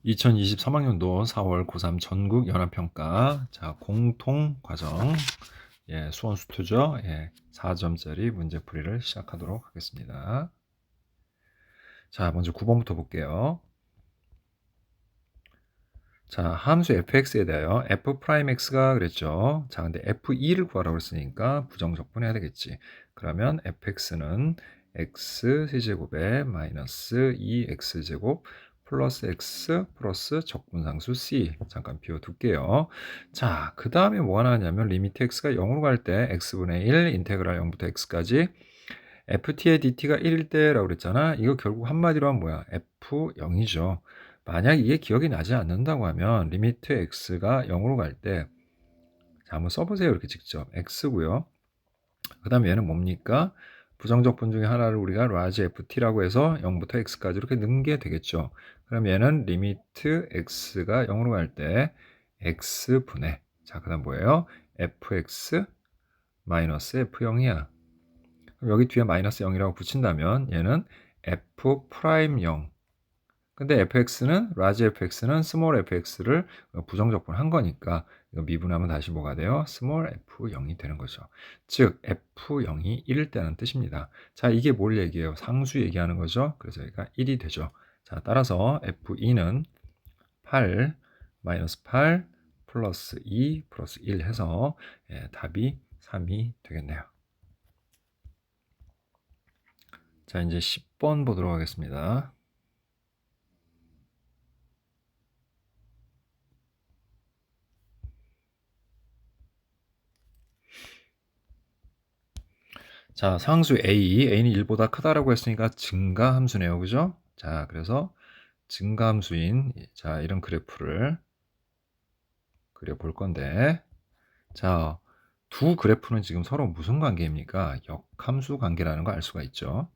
2023학년도 4월 고3 전국 연합평가 공통 과정 수원 수투죠. 4점짜리 문제풀이를 시작하도록 하겠습니다. 자, 먼저 9번부터 볼게요. 자, 함수 fx에 대하여 f'x가 그랬죠. 자, 근데 f2를 구하라고 했으니까 부정적분해야 되겠지. 그러면 fx는 x 세제곱에 마이너스 2x제곱 플러스 x 플러스 적분상수 c 잠깐 비워둘게요. 자, 그 다음에 뭐가 나왔냐면 리미트 x가 0으로 갈 때 x분의 1 인테그랄 0부터 x까지 ft의 dt가 1일 때라고 그랬잖아. 이거 결국 한마디로 하면 뭐야? f0이죠. 만약 이게 기억이 나지 않는다고 하면 리미트 x가 0으로 갈 때 자, 한번 써보세요. 이렇게 직접 x고요. 그 다음에 얘는 뭡니까? 부정적분 중에 하나를 우리가 라지 ft라고 해서 0부터 x까지 이렇게 넣는 게 되겠죠. 그럼 얘는 리미트 x가 0으로 갈 때 x분의 자, 그 다음 뭐예요? fx 마이너스 f0이야. 그럼 여기 뒤에 마이너스 0이라고 붙인다면 얘는 f 프라임 0. 근데 fx는 라지 fx는 스몰 fx를 부정적분한 거니까 이거 미분하면 다시 뭐가 돼요? 스몰 f0이 되는 거죠. 즉 f0이 1일 때라는 뜻입니다. 자, 이게 뭘 얘기해요? 상수 얘기하는 거죠. 그래서 여기가 1이 되죠. 자, 따라서 f2는 8 마이너스 8 플러스 2 플러스 1 해서 답이 3이 되겠네요. 자, 이제 10번 보도록 하겠습니다. 자, 상수 a는 1보다 크다라고 했으니까 증가함수네요. 그죠? 자, 그래서 증가함수인 자, 이런 그래프를 그려볼 건데 자, 두 그래프는 지금 서로 무슨 관계입니까? 역함수 관계라는 거 알 수가 있죠.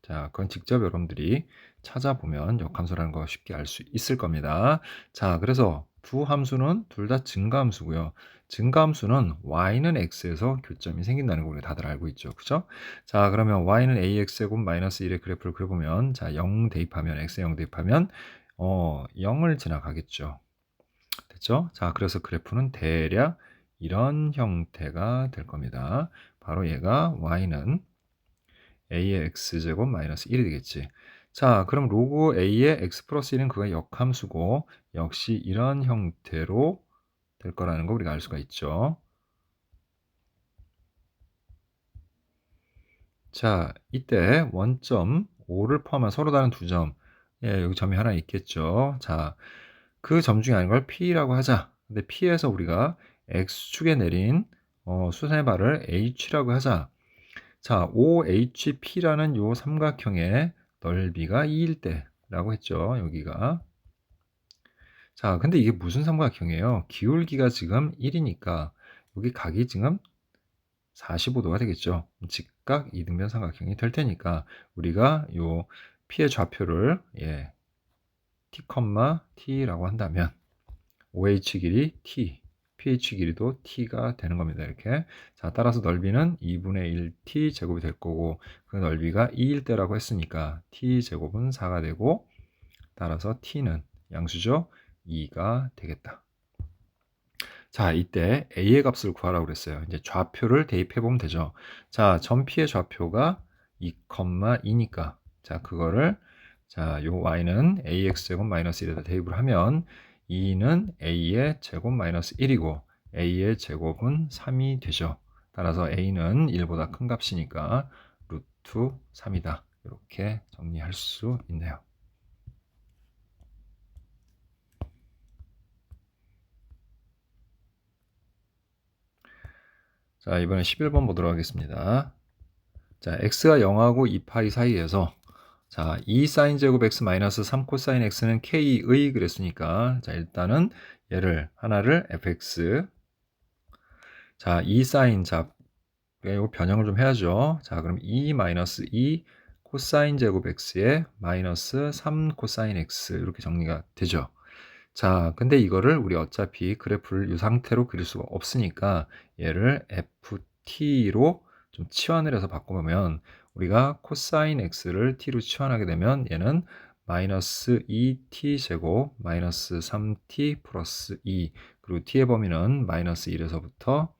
자, 그건 직접 여러분들이 찾아보면 역함수라는 거 쉽게 알 수 있을 겁니다. 자, 그래서 두 함수는 둘 다 증가함수고요. 증가함수는 y는 x에서 교점이 생긴다는 거 우리 다들 알고 있죠. 그죠? 자, 그러면 y는 ax제곱 마이너스 1의 그래프를 그려보면 자, 0 대입하면 x에 0 대입하면 0을 지나가겠죠. 됐죠? 자, 그래서 그래프는 대략 이런 형태가 될 겁니다. 바로 얘가 y는 a의 x제곱 마이너스 1이 되겠지. 자, 그럼 로그 a의 x 플러스 1은 그가 역함수고 역시 이런 형태로 될 거라는 거 우리가 알 수가 있죠. 자, 이때 원점 5를 포함한 서로 다른 두 점. 여기 점이 하나 있겠죠. 자, 그 점 중에 하는 걸 P라고 하자. 근데 P에서 우리가 X축에 내린 수선의 발을 H라고 하자. 자, OHP라는 요 삼각형의 넓이가 2일 때라고 했죠. 여기가. 자, 근데 이게 무슨 삼각형이에요? 기울기가 지금 1이니까 여기 각이 지금 45도가 되겠죠. 직각 이등변 삼각형이 될 테니까 우리가 요 P의 좌표를 T, T라고 한다면 OH 길이 T, pH 길이도 T가 되는 겁니다. 이렇게. 자, 따라서 넓이는 2분의 1T 제곱이 될 거고 그 넓이가 2일 때라고 했으니까 T 제곱은 4가 되고 따라서 T는 양수죠. 2가 되겠다. 자, 이때 A의 값을 구하라고 그랬어요. 이제 좌표를 대입해 보면 되죠. 자, 점 P의 좌표가 2,2니까 자, 그거를 자, 요 y는 ax제곱 마이너스 1에다 대입을 하면 2는 a의 제곱 마이너스 1이고 a의 제곱은 3이 되죠. 따라서 a는 1보다 큰 값이니까 루트 3이다. 이렇게 정리할 수 있네요. 자, 이번에 11번 보도록 하겠습니다. 자, x가 0하고 2파이 사이에서 자, 2 사인 제곱 x 마이너스 3 코사인 x는 k의 그랬으니까 자, 일단은 얘를 하나를 fx 자, 2 사인 자, 이거 변형을 좀 해야죠. 자, 그럼 2 마이너스 2 코사인 제곱 x에 마이너스 3 코사인 x 이렇게 정리가 되죠. 자, 근데 이거를 우리 어차피 그래프를 이 상태로 그릴 수가 없으니까 얘를 ft로 좀 치환을 해서 바꿔보면 우리가 코사인 x를 t로 치환하게 되면 얘는 마이너스 2t 제곱 마이너스 3t 플러스 2 그리고 t의 범위는 마이너스 1에서부터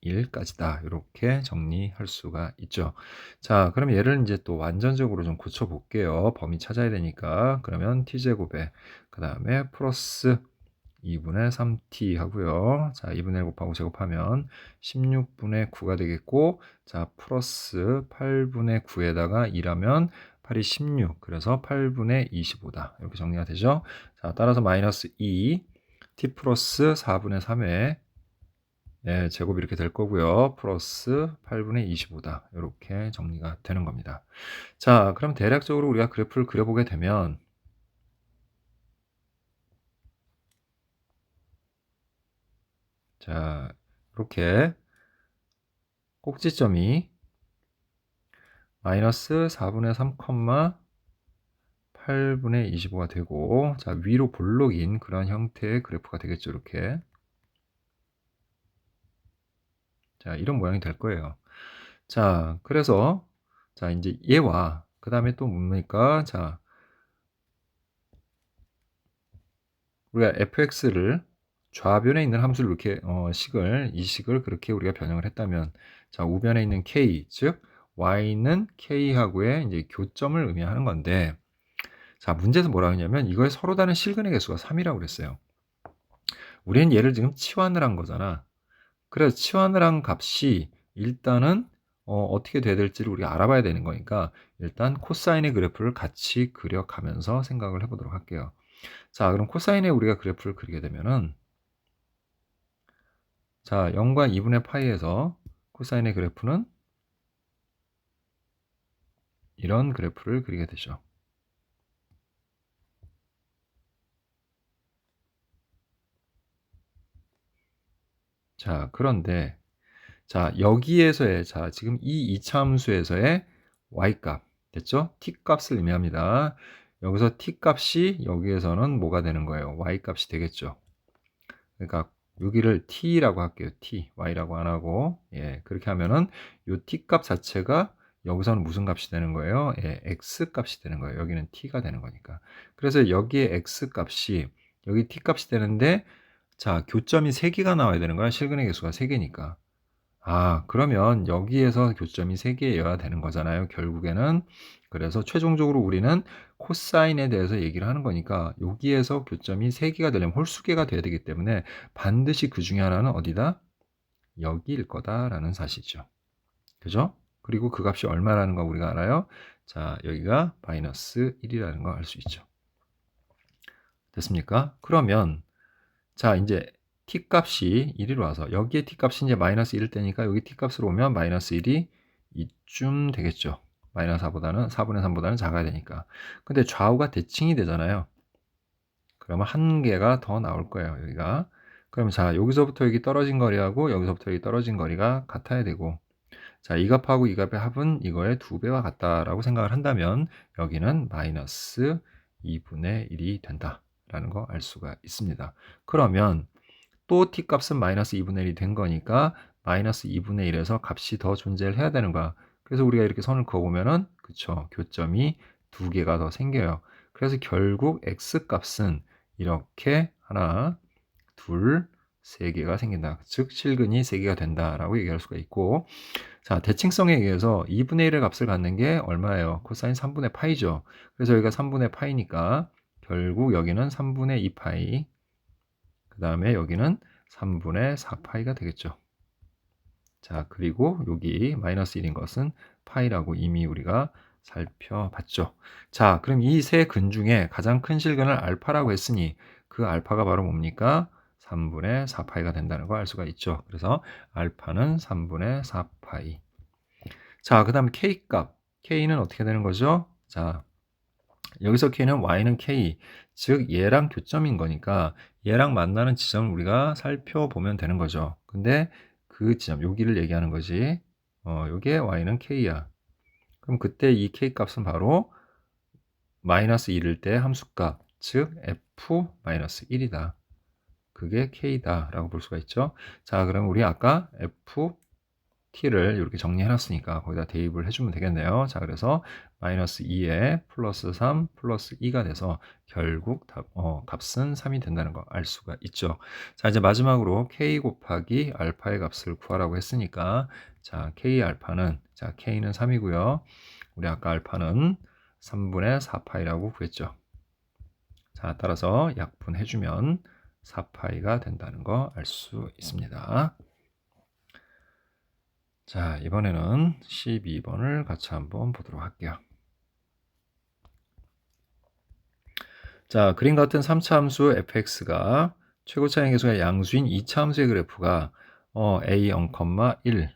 1까지다. 이렇게 정리할 수가 있죠. 자, 그럼 얘를 이제 또 완전적으로 좀 고쳐 볼게요. 범위 찾아야 되니까. 그러면 t제곱에 그 다음에 플러스 2분의 3t 하고요. 자, 2분의 1 곱하고 제곱하면 16분의 9가 되겠고, 자, 플러스 8분의 9에다가 2라면 8이 16, 그래서 8분의 25다. 이렇게 정리가 되죠. 자, 따라서 마이너스 2, t 플러스 4분의 3에 예, 제곱이 이렇게 될 거고요. 플러스 8분의 25다. 이렇게 정리가 되는 겁니다. 자, 그럼 대략적으로 우리가 그래프를 그려보게 되면 자, 이렇게 꼭지점이 마이너스 4분의 3, 8분의 25가 되고 자, 위로 볼록인 그런 형태의 그래프가 되겠죠. 이렇게. 자, 이런 모양이 될 거예요. 자, 그래서 자, 이제 얘와 그 다음에 또 뭡니까? 자, 우리가 fx를 좌변에 있는 함수를 이렇게 이 식을 그렇게 우리가 변형을 했다면 자, 우변에 있는 k 즉 y는 k하고의 이제 교점을 의미하는 건데 자, 문제에서 뭐라고 했냐면 이거에 서로 다른 실근의 개수가 3이라고 그랬어요. 우리는 얘를 지금 치환을 한 거잖아. 그래서 치환을 한 값이 일단은 어떻게 돼야 될지를 우리가 알아봐야 되는 거니까 일단 코사인의 그래프를 같이 그려가면서 생각을 해보도록 할게요. 자, 그럼 코사인의 우리가 그래프를 그리게 되면은 자, 0과 2분의 파이에서 코사인의 그래프는 이런 그래프를 그리게 되죠. 자, 그런데 자, 여기에서의 자, 지금 이 이차함수에서의 y값 됐죠? t값을 의미합니다. 여기서 t값이 여기에서는 뭐가 되는 거예요? y값이 되겠죠. 그러니까 여기를 t라고 할게요. t, y라고 안 하고 예, 그렇게 하면은 요 t값 자체가 여기서는 무슨 값이 되는 거예요? 예, x 값이 되는 거예요. 여기는 t가 되는 거니까. 그래서 여기에 x 값이 여기 t 값이 되는데 자, 교점이 3개가 나와야 되는 거야. 실근의 개수가 3개니까. 아, 그러면 여기에서 교점이 3개여야 되는 거잖아요, 결국에는. 그래서 최종적으로 우리는 코사인에 대해서 얘기를 하는 거니까 여기에서 교점이 3개가 되려면 홀수개가 돼야 되기 때문에 반드시 그 중에 하나는 어디다? 여기일 거다라는 사실이죠. 그죠? 그리고 그 값이 얼마라는 거 우리가 알아요? 자, 여기가 마이너스 1이라는 거 알 수 있죠. 됐습니까? 그러면 자, 이제 t값이 1로 와서 여기에 t값이 이제 마이너스 1일 때니까 여기 t값으로 오면 마이너스 1이 이쯤 되겠죠. 마이너스 4분의 3보다는 작아야 되니까. 근데 좌우가 대칭이 되잖아요. 그러면 한 개가 더 나올 거예요, 여기가. 그럼 자, 여기서부터 여기 떨어진 거리하고 여기서부터 여기 떨어진 거리가 같아야 되고 자, 이 값하고 이 값의 합은 이거의 2배와 같다라고 생각을 한다면 여기는 마이너스 2분의 1이 된다라는 거 알 수가 있습니다. 그러면 또 t값은 마이너스 2분의 1이 된 거니까 마이너스 2분의 1에서 값이 더 존재를 해야 되는 거야. 그래서 우리가 이렇게 선을 그어보면은 그쵸, 교점이 2개가 더 생겨요. 그래서 결국 x값은 이렇게 하나, 둘, 3개가 생긴다. 즉 실근이 3개가 된다라고 얘기할 수가 있고 자, 대칭성에 의해서 2분의 1의 값을 갖는 게 얼마예요? 코사인 3분의 파이죠. 그래서 여기가 3분의 파이니까 결국 여기는 3분의 2파이 그 다음에 여기는 3분의 4파이가 되겠죠. 자, 그리고 여기 마이너스 1인 것은 파이라고 이미 우리가 살펴봤죠. 자, 그럼 이 세 근 중에 가장 큰 실근을 알파라고 했으니 그 알파가 바로 뭡니까? 3분의 4파이가 된다는 거 알 수가 있죠. 그래서 알파는 3분의 4파이. 자, 그 다음 K값. K는 어떻게 되는 거죠? 자, 여기서 K는 Y는 K, 즉 얘랑 교점인 거니까 얘랑 만나는 지점을 우리가 살펴보면 되는 거죠. 근데 그 지점, 여기를 얘기하는 거지. 요게 Y는 K야. 그럼 그때 이 K 값은 바로 마이너스 1일 때 함수값, 즉 F 마이너스 1이다. 그게 K다 라고 볼 수가 있죠. 자, 그럼 우리 아까 F T를 이렇게 정리해 놨으니까 거기다 대입을 해주면 되겠네요. 자, 그래서 마이너스 2에 플러스 3 플러스 2가 돼서 결국 값은 3이 된다는 거 알 수가 있죠. 자, 이제 마지막으로 k 곱하기 알파의 값을 구하라고 했으니까 자, k 알파는 자, k는 3이고요. 우리 아까 알파는 3분의 4파이라고 구했죠. 자, 따라서 약분해주면 4파이가 된다는 거 알 수 있습니다. 자, 이번에는 12번을 같이 한번 보도록 할게요. 자, 그림 같은 3차 함수 fx가 최고차의 계수가 양수인 2차 함수의 그래프가 a 0,1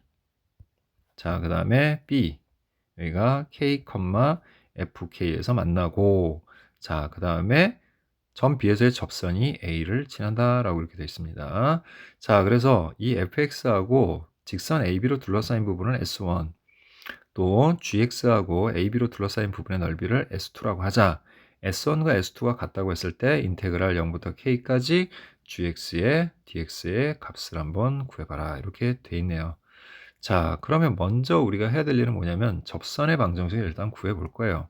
자, 그 다음에 b 여기가 k, fk에서 만나고 자, 그 다음에 점 B에서의 접선이 A를 지난다라고 이렇게 되어 있습니다. 자, 그래서 이 fx하고 직선 AB로 둘러싸인 부분을 S1, 또 GX하고 AB로 둘러싸인 부분의 넓이를 S2라고 하자. S1과 S2가 같다고 했을 때 인테그랄 0부터 K까지 GX의 DX의 값을 한번 구해봐라. 이렇게 돼 있네요. 자, 그러면 먼저 우리가 해야 될 일은 뭐냐면 접선의 방정식을 일단 구해 볼 거예요.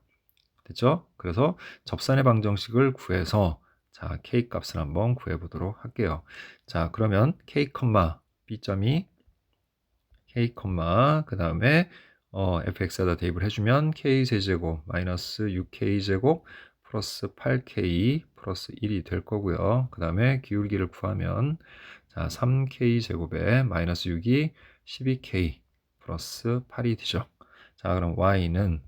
됐죠? 그래서 접선의 방정식을 구해서 자, K 값을 한번 구해 보도록 할게요. 자, 그러면 K, B점이 K, 그 다음에 fx에다 대입을 해주면 k 세제곱 마이너스 6k 제곱 플러스 8k 플러스 1이 될 거고요. 그 다음에 기울기를 구하면 자 3k 제곱에 마이너스 6이 12k 플러스 8이 되죠. 자, 그럼 y는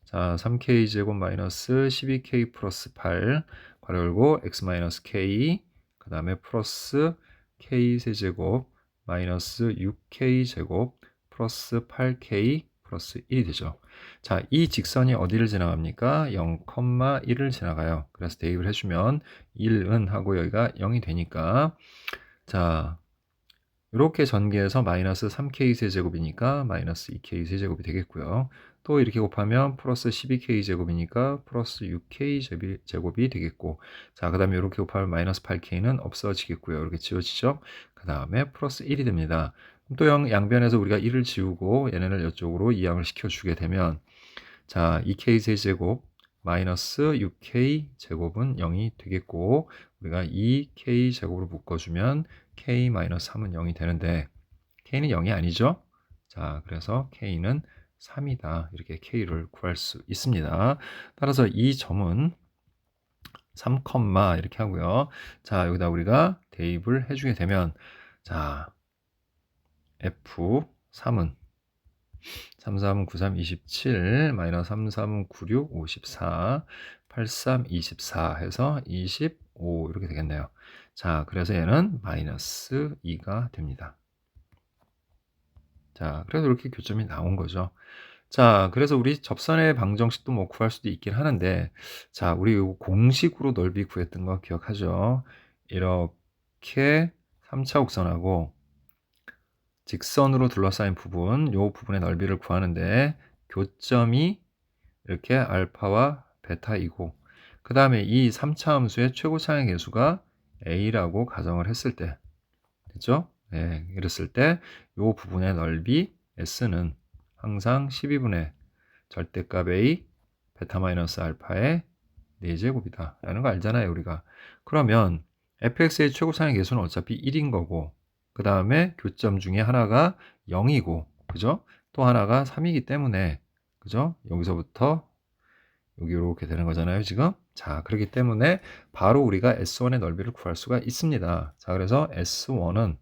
자 3k 제곱 마이너스 12k 플러스 8 괄호 열고 x 마이너스 k 그 다음에 플러스 k 세제곱 마이너스 6k 제곱 플러스 8k 플러스 1이 되죠. 자, 이 직선이 어디를 지나갑니까? 0,1을 지나가요. 그래서 대입을 해주면 1은 하고 여기가 0이 되니까 자, 이렇게 전개해서 마이너스 3k 세제곱이니까 마이너스 2k 세제곱이 되겠고요. 또 이렇게 곱하면 플러스 12k 제곱이니까 플러스 6k 제곱이 되겠고 자, 그 다음에 이렇게 곱하면 마이너스 8k는 없어지겠고요. 이렇게 지워지죠. 그 다음에 플러스 1이 됩니다. 또 양변에서 우리가 1을 지우고 얘네를 이쪽으로 이항을 시켜주게 되면 자, 2k 세제곱 마이너스 6k 제곱은 0이 되겠고 우리가 2k 제곱으로 묶어주면 k 마이너스 3은 0이 되는데 k는 0이 아니죠. 자, 그래서 k는 3이다. 이렇게 k를 구할 수 있습니다. 따라서 이 점은 3, 이렇게 하고요. 자, 여기다 우리가 대입을 해주게 되면 자, F3은 3, 3, 9, 3, 27, 마이너스 3, 3, 9, 6, 54, 8, 3, 24 해서 25 이렇게 되겠네요. 자, 그래서 얘는 마이너스 2가 됩니다. 자, 그래서 이렇게 교점이 나온 거죠. 자, 그래서 우리 접선의 방정식도 뭐 구할 수도 있긴 하는데, 자, 우리 공식으로 넓이 구했던 거 기억하죠? 이렇게 3차 곡선하고 직선으로 둘러싸인 부분, 요 부분의 넓이를 구하는데, 교점이 이렇게 알파와 베타이고, 그 다음에 이 3차 함수의 최고차의 계수가 a라고 가정을 했을 때, 됐죠? 네, 이랬을 때, 요 부분의 넓이 s는 항상 12분의 절대값 a 베타 마이너스 알파의 4제곱이다 라는 거 알잖아요 우리가. 그러면 fx의 최고차의 계수는 어차피 1인 거고 그 다음에 교점 중에 하나가 0이고 그죠? 또 하나가 3이기 때문에 그죠? 여기서부터 여기 이렇게 되는 거잖아요 지금. 자, 그렇기 때문에 바로 우리가 S1의 넓이를 구할 수가 있습니다. 자, 그래서 S1은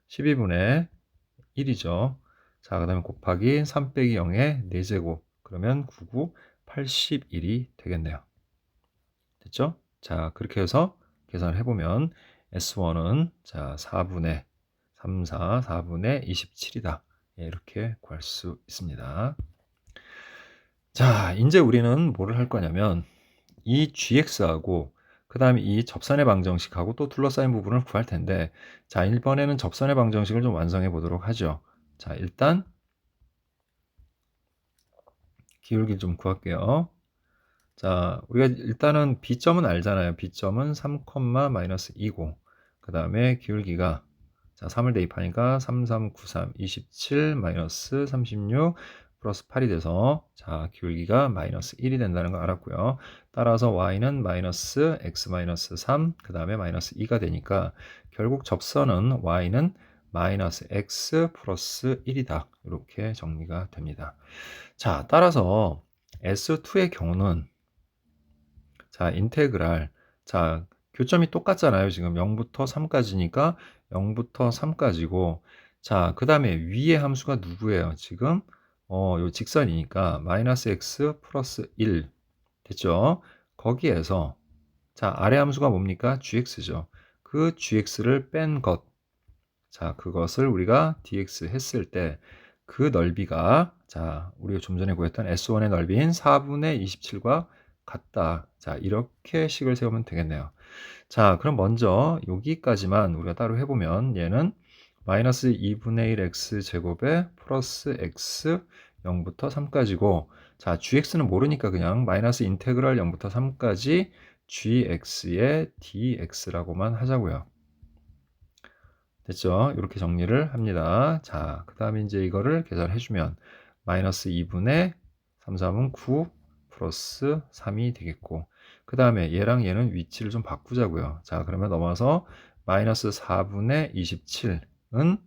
12분의 1이죠. 자, 그 다음에 곱하기 3 빼기 0의 4제곱 그러면 99, 81이 되겠네요. 됐죠? 자, 그렇게 해서 계산을 해보면 S1은 자 4분의 3, 4, 4분의 27이다. 예, 이렇게 구할 수 있습니다. 자, 이제 우리는 뭐를 할 거냐면 이 GX하고 그 다음에 이 접선의 방정식하고 또 둘러싸인 부분을 구할 텐데 자, 이번에는 접선의 방정식을 좀 완성해 보도록 하죠. 자, 일단 기울기 좀 구할게요. 자, 우리가 일단은 B점은 알잖아요. B점은 3, 마이너스 2고 그 다음에 기울기가 자, 3을 대입하니까 3, 3, 9, 3, 27 마이너스 36 플러스 8이 돼서 자, 기울기가 마이너스 1이 된다는 걸 알았고요. 따라서 y는 마이너스 x 마이너스 3, 그 다음에 마이너스 2가 되니까 결국 접선은 y는 마이너스 x 플러스 1이다. 이렇게 정리가 됩니다. 자, 따라서 S2의 경우는 자, 인테그랄. 자, 교점이 똑같잖아요. 지금 0부터 3까지니까 0부터 3까지고. 자, 그 다음에 위의 함수가 누구예요? 지금, 요 직선이니까 마이너스 x 플러스 1. 됐죠? 거기에서, 자, 아래 함수가 뭡니까? gx죠. 그 gx를 뺀 것. 자, 그것을 우리가 dx 했을 때 그 넓이가 자, 우리가 좀 전에 구했던 S1의 넓이인 4분의 27과 같다. 자, 이렇게 식을 세우면 되겠네요. 자, 그럼 먼저 여기까지만 우리가 따로 해보면 얘는 마이너스 2분의 1 x 제곱에 플러스 x 0부터 3까지고 자, gx는 모르니까 그냥 마이너스 인테그랄 0부터 3까지 gx의 dx라고만 하자고요. 됐죠? 이렇게 정리를 합니다. 자, 그 다음에 이제 이거를 계산해주면 마이너스 2분의 3, 3은 9 플러스 3이 되겠고 그 다음에 얘랑 얘는 위치를 좀 바꾸자고요. 자, 그러면 넘어서 마이너스 4분의 27은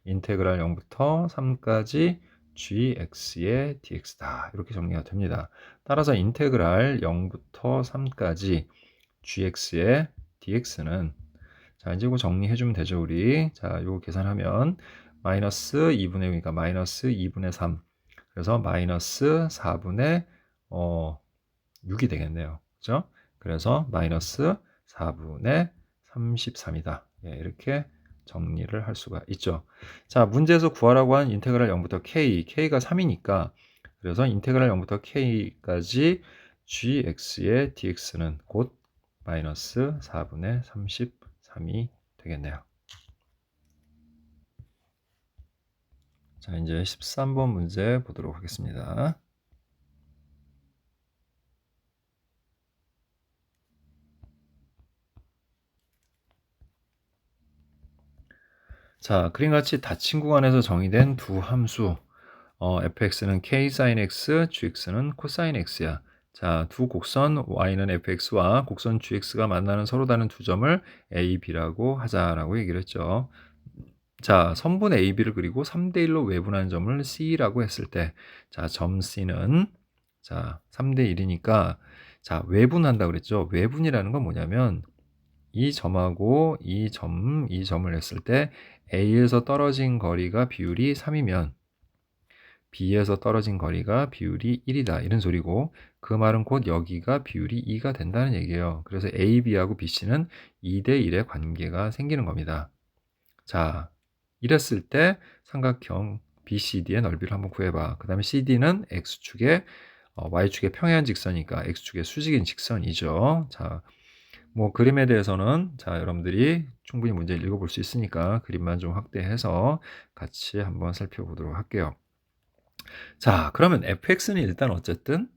인테그랄 0부터 3까지 gx의 dx다. 이렇게 정리가 됩니다. 따라서 인테그랄 0부터 3까지 gx의 dx는 자, 이제 이거 정리해주면 되죠, 우리. 자, 요거 계산하면 마이너스 2분의 0이니까 마이너스 2분의 3. 그래서 마이너스 4분의 6이 되겠네요. 그죠? 그래서 마이너스 4분의 33이다. 예, 이렇게 정리를 할 수가 있죠. 자, 문제에서 구하라고 한 인테그랄 0부터 k, k가 3이니까 그래서 인테그랄 0부터 k까지 gx의 dx는 곧 마이너스 4분의 33이 되겠네요. 자, 이제 13번 문제 보도록 하겠습니다. 자, 그림같이 닫힌 구간에서 정의된 두 함수 fx는 k sin x, gx는 코사인 x야. 자, 두 곡선 y는 fx와 곡선 gx가 만나는 서로 다른 두 점을 a, b라고 하자라고 얘기를 했죠. 자, 선분 a, b를 그리고 3대 1로 외분한 점을 c라고 했을 때 자, 점 c는 자, 3대 1이니까 자, 외분한다 그랬죠. 외분이라는 건 뭐냐면 이 점하고 이 점을 했을 때 A에서 떨어진 거리가 비율이 3이면 B에서 떨어진 거리가 비율이 1이다. 이런 소리고 그 말은 곧 여기가 비율이 2가 된다는 얘기예요. 그래서 A, B하고 B, C는 2대 1의 관계가 생기는 겁니다. 자, 이랬을 때 삼각형 BCD의 넓이를 한번 구해봐. 그 다음에 CD는 X축의 Y축의 평행한 직선이니까 X축의 수직인 직선이죠. 자, 뭐 그림에 대해서는 자, 여러분들이 충분히 문제를 읽어볼 수 있으니까 그림만 좀 확대해서 같이 한번 살펴보도록 할게요. 자, 그러면 fx는 일단 어쨌든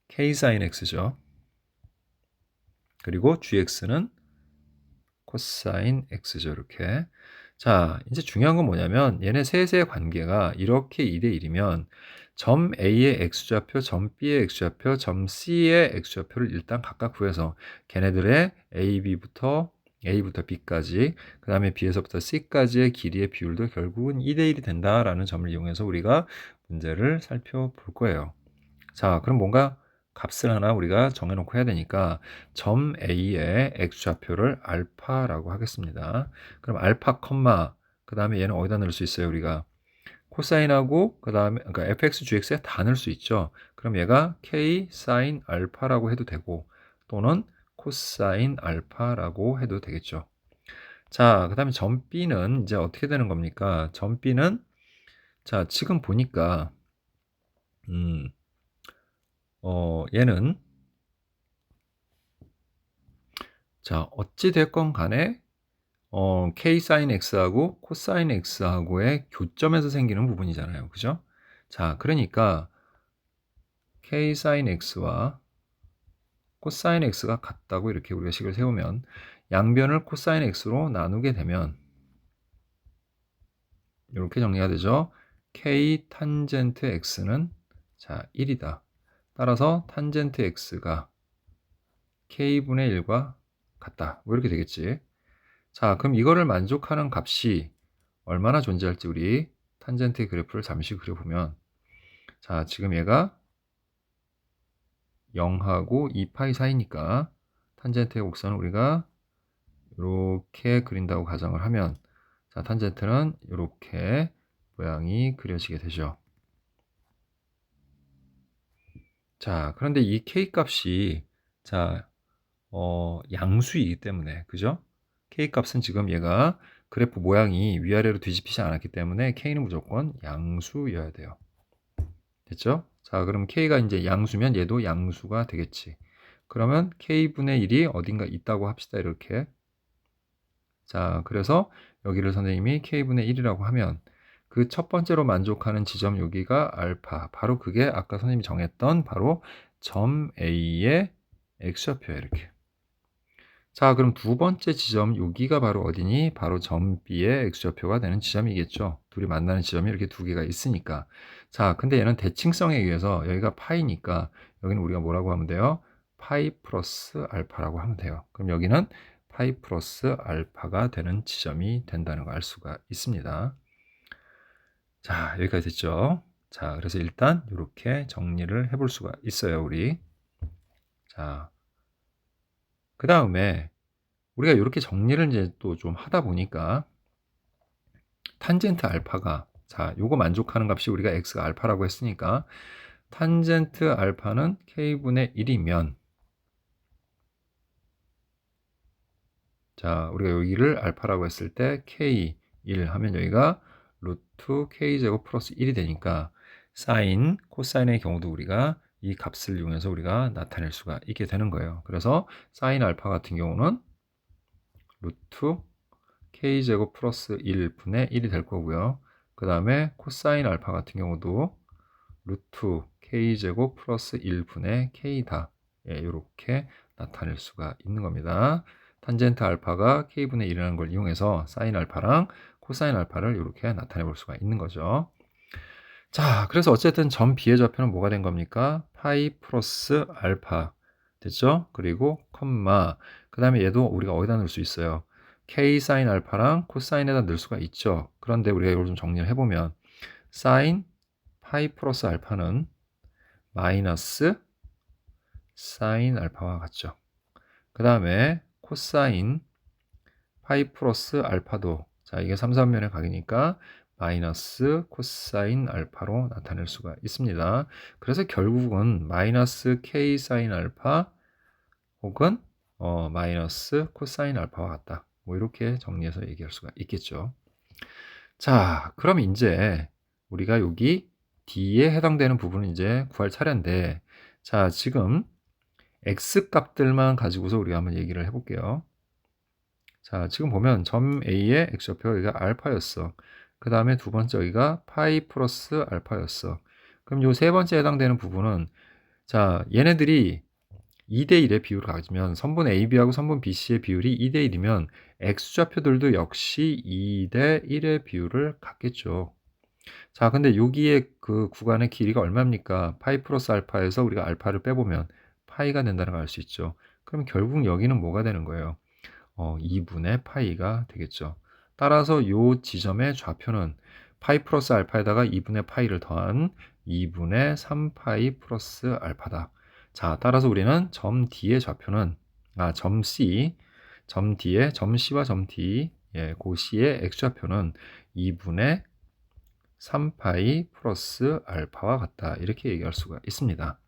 k sin x죠. 그리고 gx는 코사인 x죠. 이렇게. 자, 이제 중요한 건 뭐냐면 얘네 셋의 관계가 이렇게 2대 1이면 점 A의 x좌표, 점 B의 x좌표, 점 C의 x좌표를 일단 각각 구해서 걔네들의 A부터 B까지 그 다음에 B에서부터 C까지의 길이의 비율도 결국은 2대 1이 된다라는 점을 이용해서 우리가 문제를 살펴볼 거예요. 자, 그럼 뭔가 값을 하나 우리가 정해놓고 해야 되니까 점 A의 x좌표를 알파라고 하겠습니다. 그럼 알파 컴마 그 다음에 얘는 어디다 넣을 수 있어요? 우리가 코사인하고 그 다음에 그러니까 fx, gx에 다 넣을 수 있죠. 그럼 얘가 k 사인 알파라고 해도 되고 또는 코사인 알파라고 해도 되겠죠. 자, 그 다음에 점 B는 이제 어떻게 되는 겁니까? 점 B는 자, 지금 보니까 얘는 자, 어찌 됐건 간에 k sin x하고 코사인 x하고의 교점에서 생기는 부분이잖아요. 그죠? 자, 그러니까 k sin x와 코사인 x가 같다고 이렇게 우리가 식을 세우면 양변을 코사인 x로 나누게 되면 이렇게 정리가 되죠. K 탄젠트 X는 자 1이다. 따라서 탄젠트 X가 K분의 1과 같다. 뭐 이렇게 되겠지. 자, 그럼 이거를 만족하는 값이 얼마나 존재할지 우리 탄젠트의 그래프를 잠시 그려보면, 자, 지금 얘가 0하고 2파이 사이니까 탄젠트의 곡선을 우리가 이렇게 그린다고 가정을 하면, 자, 탄젠트는 이렇게 모양이 그려지게 되죠. 자, 그런데 이 K 값이 자, 양수이기 때문에, 그죠? K 값은 지금 얘가 그래프 모양이 위아래로 뒤집히지 않았기 때문에 K는 무조건 양수여야 돼요. 됐죠? 자, 그럼 K가 이제 양수면 얘도 양수가 되겠지. 그러면 K분의 1이 어딘가 있다고 합시다. 이렇게. 자, 그래서 여기를 선생님이 K분의 1이라고 하면 그 첫 번째로 만족하는 지점 여기가 알파. 바로 그게 아까 선생님이 정했던 바로 점 A의 X좌표야. 이렇게. 자, 그럼 두 번째 지점 여기가 바로 어디니? 바로 점 B의 X좌표가 되는 지점이겠죠. 둘이 만나는 지점이 이렇게 두 개가 있으니까. 자, 근데 얘는 대칭성에 의해서 여기가 파이니까 여기는 우리가 뭐라고 하면 돼요? 파이 플러스 알파라고 하면 돼요. 그럼 여기는 파이 플러스 알파가 되는 지점이 된다는 걸 알 수가 있습니다. 자, 여기까지 됐죠? 자, 그래서 일단 이렇게 정리를 해볼 수가 있어요, 우리. 자, 그 다음에 우리가 이렇게 정리를 이제 또 좀 하다 보니까 탄젠트 알파가, 자, 요거 만족하는 값이 우리가 x가 알파라고 했으니까 탄젠트 알파는 k분의 1이면, 자, 우리가 여기를 알파라고 했을 때 k1 하면 여기가 루트 k제곱 플러스 1이 되니까 사인, 코사인의 경우도 우리가 이 값을 이용해서 우리가 나타낼 수가 있게 되는 거예요. 그래서 사인 알파 같은 경우는 루트 k제곱 플러스 1분의 1이 될 거고요. 그 다음에 코사인 알파 같은 경우도 루트 k제곱 플러스 1분의 k다. 예, 이렇게 나타낼 수가 있는 겁니다. 탄젠트 알파가 k분의 1이라는 걸 이용해서 사인 알파랑 코사인 알파를 이렇게 나타내 볼 수가 있는 거죠. 자, 그래서 어쨌든 점 B의 좌표는 뭐가 된 겁니까? 파이 플러스 알파 됐죠? 그리고 컴마, 그 다음에 얘도 우리가 어디다 넣을 수 있어요? K 사인 알파랑 코사인에다 넣을 수가 있죠. 그런데 우리가 이걸 좀 정리를 해보면 사인 파이 플러스 알파는 마이너스 사인 알파와 같죠. 그 다음에 코사인 파이 플러스 알파도, 자, 이게 3, 3면의 각이니까 마이너스 코사인 알파로 나타낼 수가 있습니다. 그래서 결국은 마이너스 k 사인 알파 혹은 마이너스 코사인 알파와 같다. 뭐 이렇게 정리해서 얘기할 수가 있겠죠. 자, 그럼 이제 우리가 여기 D에 해당되는 부분은 이제 구할 차례인데, 자, 지금 X 값들만 가지고서 우리가 한번 얘기를 해볼게요. 자, 지금 보면 점 A의 X좌표가 여기가 알파였어. 그 다음에 두 번째 여기가 파이 플러스 알파였어. 그럼 요 세 번째 해당되는 부분은, 자, 얘네들이 2대1의 비율을 가지면 선분 AB하고 선분 BC의 비율이 2대1이면 X좌표들도 역시 2대1의 비율을 갖겠죠. 자, 근데 여기에 그 구간의 길이가 얼마입니까? 파이 플러스 알파에서 우리가 알파를 빼보면 파이가 된다는 걸 알 수 있죠. 그럼 결국 여기는 뭐가 되는 거예요? 2분의 파이가 되겠죠. 따라서 이 지점의 좌표는 파이 플러스 알파에다가 2분의 파이를 더한 2분의 3파이 플러스 알파다. 자, 따라서 우리는 점 D의 좌표는, 점 C, 점 D의, 점 C와 점 D, 예, 그 C의 X좌표는 2분의 3파이 플러스 알파와 같다. 이렇게 얘기할 수가 있습니다.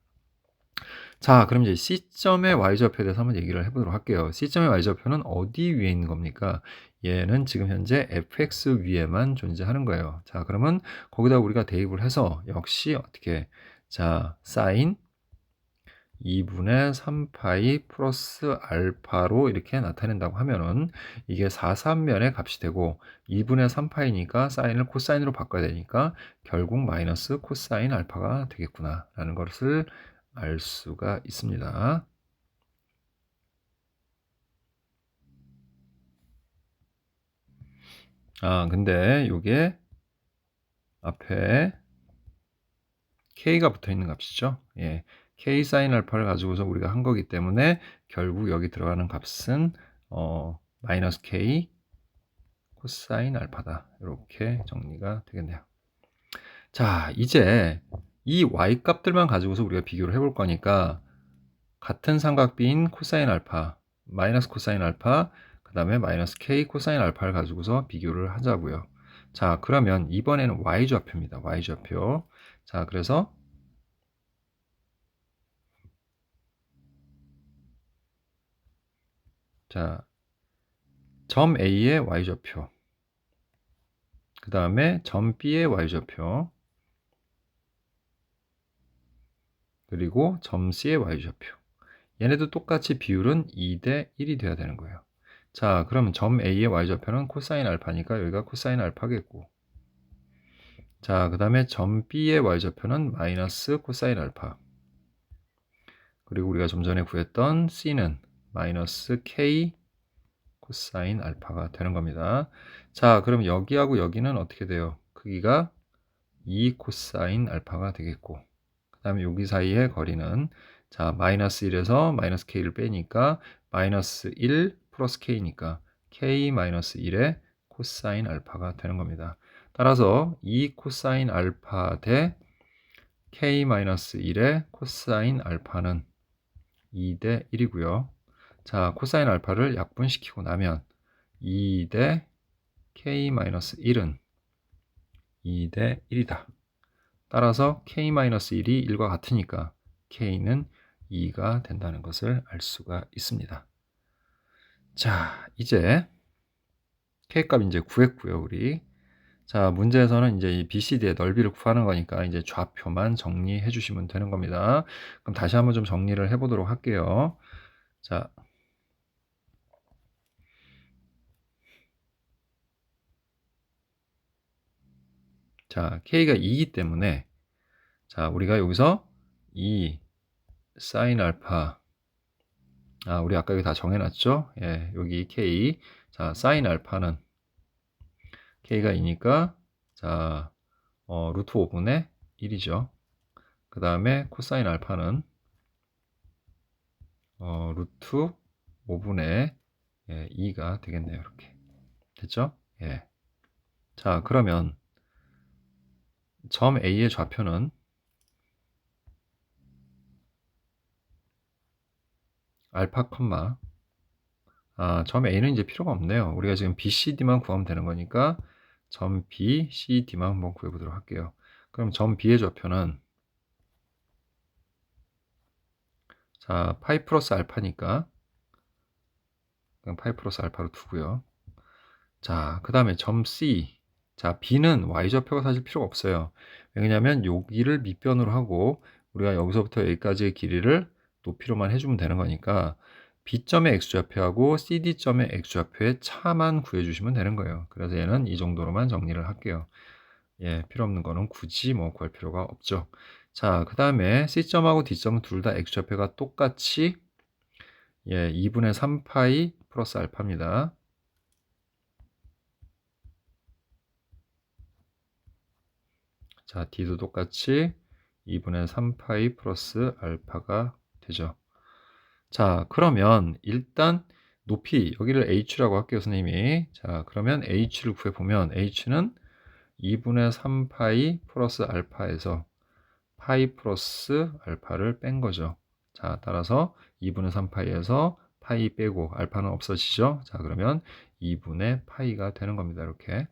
자, 그럼 이제 C점의 Y좌표에 대해서 한번 얘기를 해보도록 할게요. C점의 Y좌표는 어디 위에 있는 겁니까? 얘는 지금 현재 fx 위에만 존재하는 거예요. 자, 그러면 거기다 우리가 대입을 해서 역시 어떻게, 자, 사인 2분의 3파이 플러스 알파로 이렇게 나타낸다고 하면은 이게 4,3면의 값이 되고 2분의 3파이니까 사인을 코사인으로 바꿔야 되니까 결국 마이너스 코사인 알파가 되겠구나 라는 것을 알 수가 있습니다. 근데 이게 앞에 k가 붙어 있는 값이죠. 예. k 사인 알파를 가지고서 우리가 한 거기 때문에 결국 여기 들어가는 값은 마이너스 k 코사인 알파다. 이렇게 정리가 되겠네요. 자, 이제 이 y 값들만 가지고서 우리가 비교를 해볼 거니까 같은 삼각비인 코사인 알파, 마이너스 코사인 알파, 그 다음에 마이너스 k 코사인 알파를 가지고서 비교를 하자고요. 자, 그러면 이번에는 y좌표입니다. y좌표. 자, 그래서 자, 점 A의 y좌표, 그 다음에 점 B의 y좌표, 그리고 점 C의 y좌표. 얘네도 똑같이 비율은 2대 1이 돼야 되는 거예요. 자, 그러면 점 A의 y좌표는 코사인 알파니까 여기가 코사인 알파겠고, 자, 그 다음에 점 B의 y좌표는 마이너스 코사인 알파, 그리고 우리가 좀 전에 구했던 C는 마이너스 K 코사인 알파가 되는 겁니다. 자, 그럼 여기하고 여기는 어떻게 돼요? 크기가 2 코사인 알파가 되겠고, 그 다음에 여기 사이의 거리는 자 마이너스 1에서 마이너스 k를 빼니까 마이너스 1 플러스 k니까 k 마이너스 1의 코사인 알파가 되는 겁니다. 따라서 2 코사인 알파 대 k 마이너스 1의 코사인 알파는 2대 1이고요. 자, 코사인 알파를 약분시키고 나면 2대 k 마이너스 1은 2대 1이다. 따라서 k-1이 1과 같으니까 k는 2가 된다는 것을 알 수가 있습니다. 자, 이제 k값 이제 구했고요, 우리. 자, 문제에서는 이제 이 BCD의 넓이를 구하는 거니까 이제 좌표만 정리해 주시면 되는 겁니다. 그럼 다시 한번 좀 정리를 해 보도록 할게요. 자, k가 2이기 때문에 자, 우리가 여기서 2 사인 알파 우리 아까 여기 다 정해놨죠? 예, 여기 k. 자, 사인 알파는 k가 2니까 자, 루트 5분의 1이죠. 그 다음에 코사인 알파는 루트 5분의 2가 되겠네요. 이렇게 됐죠? 예. 자, 그러면 점 A의 좌표는 알파 콤마 점 A는 이제 필요가 없네요. 우리가 지금 BCD만 구하면 되는 거니까 점 BCD만 한번 구해보도록 할게요. 그럼 점 B의 좌표는 자, 파이 플러스 알파니까 그냥 파이 플러스 알파로 두고요. 자, 그 다음에 점 C. 자, B는 Y좌표가 사실 필요가 없어요. 왜냐하면 여기를 밑변으로 하고 우리가 여기서부터 여기까지의 길이를 높이로만 해주면 되는 거니까 B점의 X좌표하고 CD점의 X좌표의 차만 구해주시면 되는 거예요. 그래서 얘는 이 정도로만 정리를 할게요. 예, 필요 없는 거는 굳이 뭐 구할 필요가 없죠. 자, 그 다음에 C점하고 D점은 둘 다 X좌표가 똑같이 2분의 3파이 플러스 알파입니다. 자, D도 똑같이 2분의 3파이 플러스 알파가 되죠. 자, 그러면 일단 높이, 여기를 h라고 할게요, 선생님이. 자, 그러면 h를 구해보면 h는 2분의 3파이 플러스 알파에서 파이 플러스 알파를 뺀 거죠. 자, 따라서 2분의 3파이에서 파이 빼고 알파는 없어지죠. 자, 그러면 2분의 파이가 되는 겁니다. 이렇게.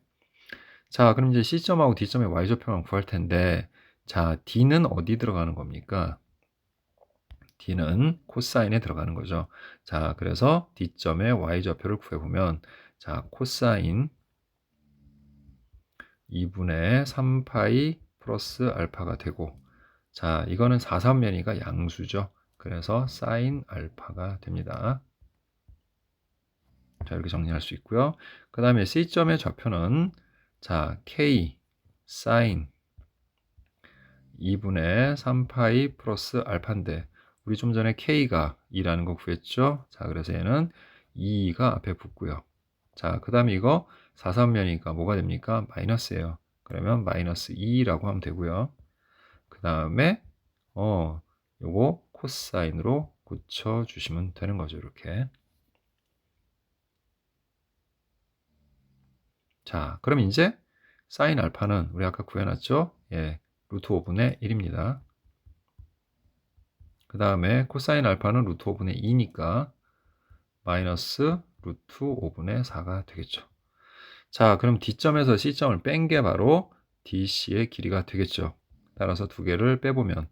자, 그럼 이제 C점하고 D점의 Y좌표만 구할 텐데, 자, D는 어디 들어가는 겁니까? D는 코사인에 들어가는 거죠. 자, 그래서 D점의 Y좌표를 구해보면, 자, 코사인 2분의 3파이 플러스 알파가 되고, 자, 이거는 4,3면이가 양수죠. 그래서 사인 알파가 됩니다. 자, 이렇게 정리할 수 있고요. 그 다음에 C점의 좌표는 자, K 사인 2분의 3파이 플러스 알파인데 우리 좀 전에 K가 2라는 거 구했죠? 자, 그래서 얘는 2가 앞에 붙고요. 자, 그 다음에 이거 4,3면이니까 뭐가 됩니까? 마이너스예요. 그러면 마이너스 2라고 하면 되고요. 그 다음에 요거 코사인으로 고쳐주시면 되는 거죠. 이렇게. 자, 그럼 이제 사인 알파는 우리 아까 구해놨죠? 예, 루트 5분의 1입니다. 그 다음에 코사인 알파는 루트 5분의 2니까 마이너스 루트 5분의 4가 되겠죠. 자, 그럼 D점에서 C점을 뺀 게 바로 DC의 길이가 되겠죠. 따라서 두 개를 빼보면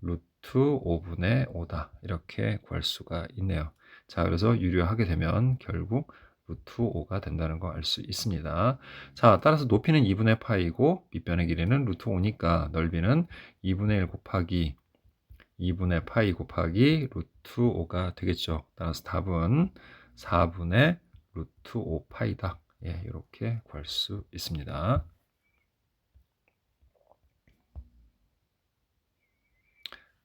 루트 5분의 5다. 이렇게 구할 수가 있네요. 자, 그래서 유료하게 되면 결국 루트 5가 된다는 거 알 수 있습니다. 자, 따라서 높이는 2분의 파이고 밑변의 길이는 루트 5니까 넓이는 2분의 1 곱하기 2분의 파이 곱하기 루트 5가 되겠죠. 따라서 답은 4분의 루트 5 파이다. 예, 이렇게 구할 수 있습니다.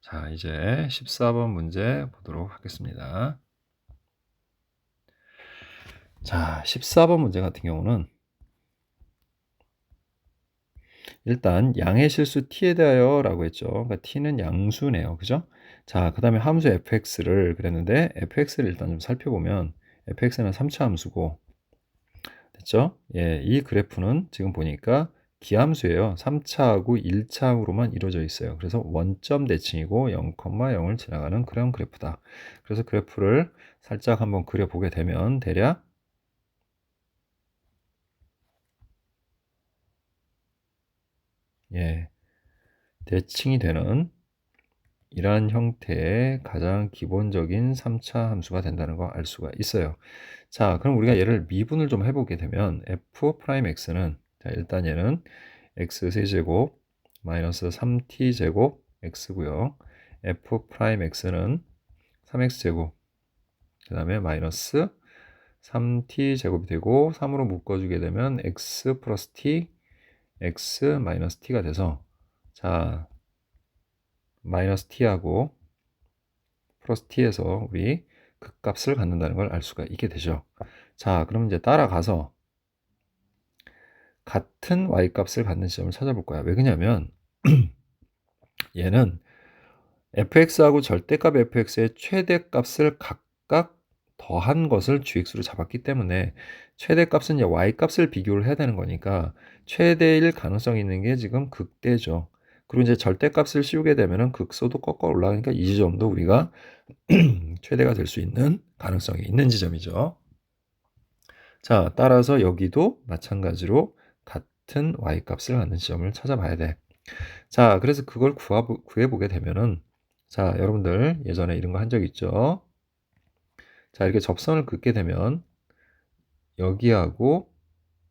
자, 이제 14번 문제 보도록 하겠습니다. 자, 14번 문제 같은 경우는 일단 양의 실수 t에 대하여 라고 했죠. 그러니까 t는 양수네요. 그죠? 자, 그 다음에 함수 fx를 그랬는데 fx를 일단 좀 살펴보면 fx는 3차 함수고 됐죠? 예, 이 그래프는 지금 보니까 기함수예요. 3차하고 1차로만 이루어져 있어요. 그래서 원점 대칭이고 0,0을 지나가는 그런 그래프다. 그래서 그래프를 살짝 한번 그려보게 되면 대략 예, 대칭이 되는 이러한 형태의 가장 기본적인 3차 함수가 된다는 거 알 수가 있어요. 자, 그럼 우리가 얘를 미분을 좀 해보게 되면 f'x는 자, 일단 얘는 x 세제곱 마이너스 3t 제곱 x고요. f'x는 3x제곱 그 다음에 마이너스 3t 제곱이 되고 3으로 묶어주게 되면 x 플러스 t x 마이너스 t가 돼서 자 마이너스 t하고 플러스 t에서 우리 극값을 갖는다는 걸 알 수가 있게 되죠. 자, 그럼 이제 따라가서 같은 y값을 갖는 지점을 찾아볼 거야. 왜 그러냐면 얘는 fx하고 절대값 fx의 최대값을 각각 더한 것을 gx로 잡았기 때문에 최대값은 이제 y값을 비교를 해야 되는 거니까 최대일 가능성이 있는 게 지금 극대죠. 그리고 이제 절대값을 씌우게 되면은 극소도 꺾어 올라가니까 이 지점도 우리가 최대가 될 수 있는 가능성이 있는 지점이죠. 자, 따라서 여기도 마찬가지로 같은 y값을 갖는 지점을 찾아봐야 돼. 자, 그래서 그걸 구해보게 되면은 자, 여러분들 예전에 이런 거 한 적 있죠? 자, 이렇게 접선을 긋게 되면 여기하고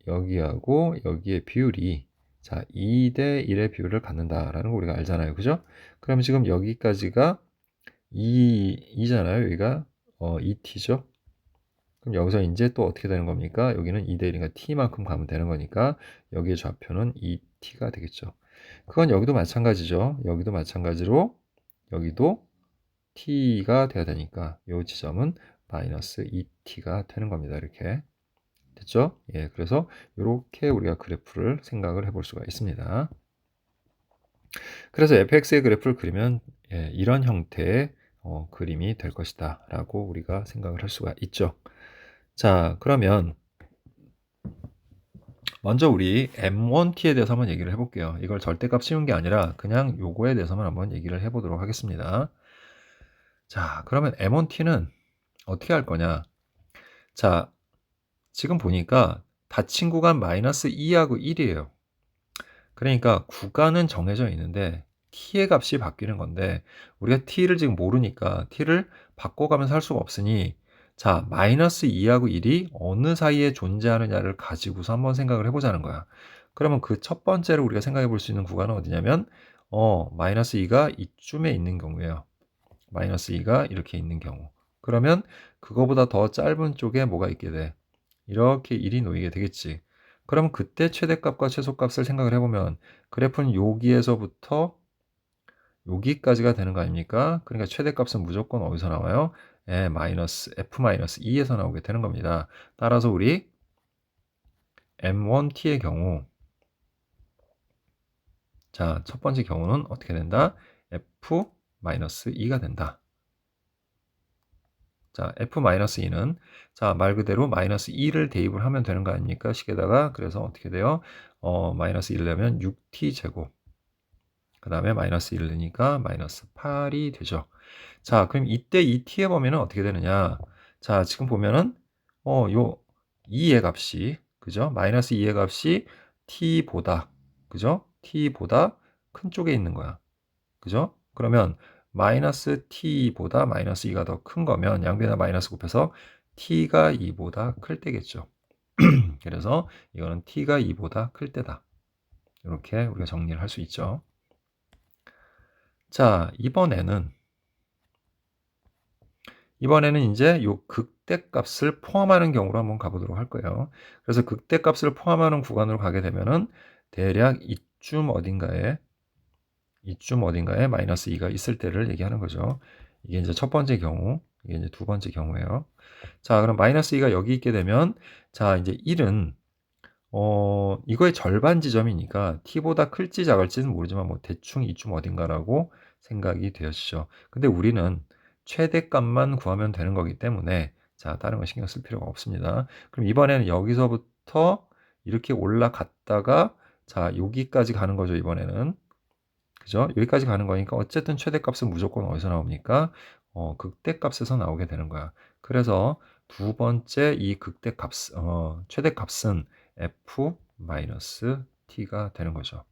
여기하고 여기의 비율이 자, 2대 1의 비율을 갖는다라는 거 우리가 알잖아요. 그죠? 그럼 지금 여기까지가 2잖아요. 여기가 2t죠. 그럼 여기서 이제 또 어떻게 되는 겁니까? 여기는 2대 1이니까 t만큼 가면 되는 거니까 여기의 좌표는 2t가 되겠죠. 그건 여기도 마찬가지죠. 여기도 마찬가지로 여기도 t가 돼야 되니까 이 지점은 마이너스 2t가 되는 겁니다. 이렇게 됐죠? 예, 그래서 이렇게 우리가 그래프를 생각을 해볼 수가 있습니다. 그래서 fx의 그래프를 그리면 예, 이런 형태의 그림이 될 것이다 라고 우리가 생각을 할 수가 있죠. 자, 그러면 먼저 우리 m1t에 대해서 한번 얘기를 해볼게요. 이걸 절대값 씌운 게 아니라 그냥 요거에 대해서만 한번 얘기를 해보도록 하겠습니다. 자, 그러면 m1t는 어떻게 할 거냐? 자, 지금 보니까 닫힌 구간 마이너스 2하고 1이에요. 그러니까 구간은 정해져 있는데 t의 값이 바뀌는 건데 우리가 t를 지금 모르니까 t를 바꿔가면서 할 수가 없으니 자, 마이너스 2하고 1이 어느 사이에 존재하느냐를 가지고서 한번 생각을 해보자는 거야. 그러면 그 첫 번째로 우리가 생각해 볼 수 있는 구간은 어디냐면 마이너스 2가 이쯤에 있는 경우예요. 마이너스 2가 이렇게 있는 경우. 그러면 그거보다 더 짧은 쪽에 뭐가 있게 돼? 이렇게 1이 놓이게 되겠지. 그럼 그때 최대값과 최소값을 생각을 해보면 그래프는 여기에서부터 여기까지가 되는 거 아닙니까? 그러니까 최대값은 무조건 어디서 나와요? 마이너스 f-2에서 나오게 되는 겁니다. 따라서 우리 m1t의 경우 자, 첫 번째 경우는 어떻게 된다? f-2가 된다. 자, f-2는 자, 말 그대로 마이너스 2를 대입을 하면 되는 거 아닙니까? 식에다가. 그래서 어떻게 돼요? 마이너스 1 내면 6t 제곱. 그 다음에 마이너스 1 넣으니까 마이너스 8이 되죠. 자, 그럼 이때 이 t의 범위는 어떻게 되느냐? 자, 지금 보면은 요 2의 값이 그죠? 마이너스 2의 값이 t보다 그죠? t보다 큰 쪽에 있는 거야. 그죠? 그러면 마이너스 t보다 마이너스 2가 더 큰 거면 양변에 마이너스 곱해서 t가 2보다 클 때겠죠. 그래서 이거는 t가 2보다 클 때다. 이렇게 우리가 정리를 할 수 있죠. 자, 이번에는 이제 요 극대값을 포함하는 경우로 한번 가보도록 할 거예요. 그래서 극대값을 포함하는 구간으로 가게 되면은 대략 이쯤 어딘가에 마이너스 2가 있을 때를 얘기하는 거죠. 이게 이제 첫 번째 경우, 이게 이제 두 번째 경우예요. 자, 그럼 마이너스 2가 여기 있게 되면 자, 이제 1은 이거의 절반 지점이니까 t보다 클지 작을지는 모르지만 뭐 대충 이쯤 어딘가라고 생각이 되어지죠. 근데 우리는 최대값만 구하면 되는 거기 때문에 자, 다른 거 신경 쓸 필요가 없습니다. 그럼 이번에는 여기서부터 이렇게 올라갔다가 자, 여기까지 가는 거죠, 이번에는. 그죠? 여기까지 가는 거니까 어쨌든 최대값은 무조건 어디서 나옵니까? 극대값에서 나오게 되는 거야. 그래서 두 번째 이 최대값은 f-t가 되는 거죠.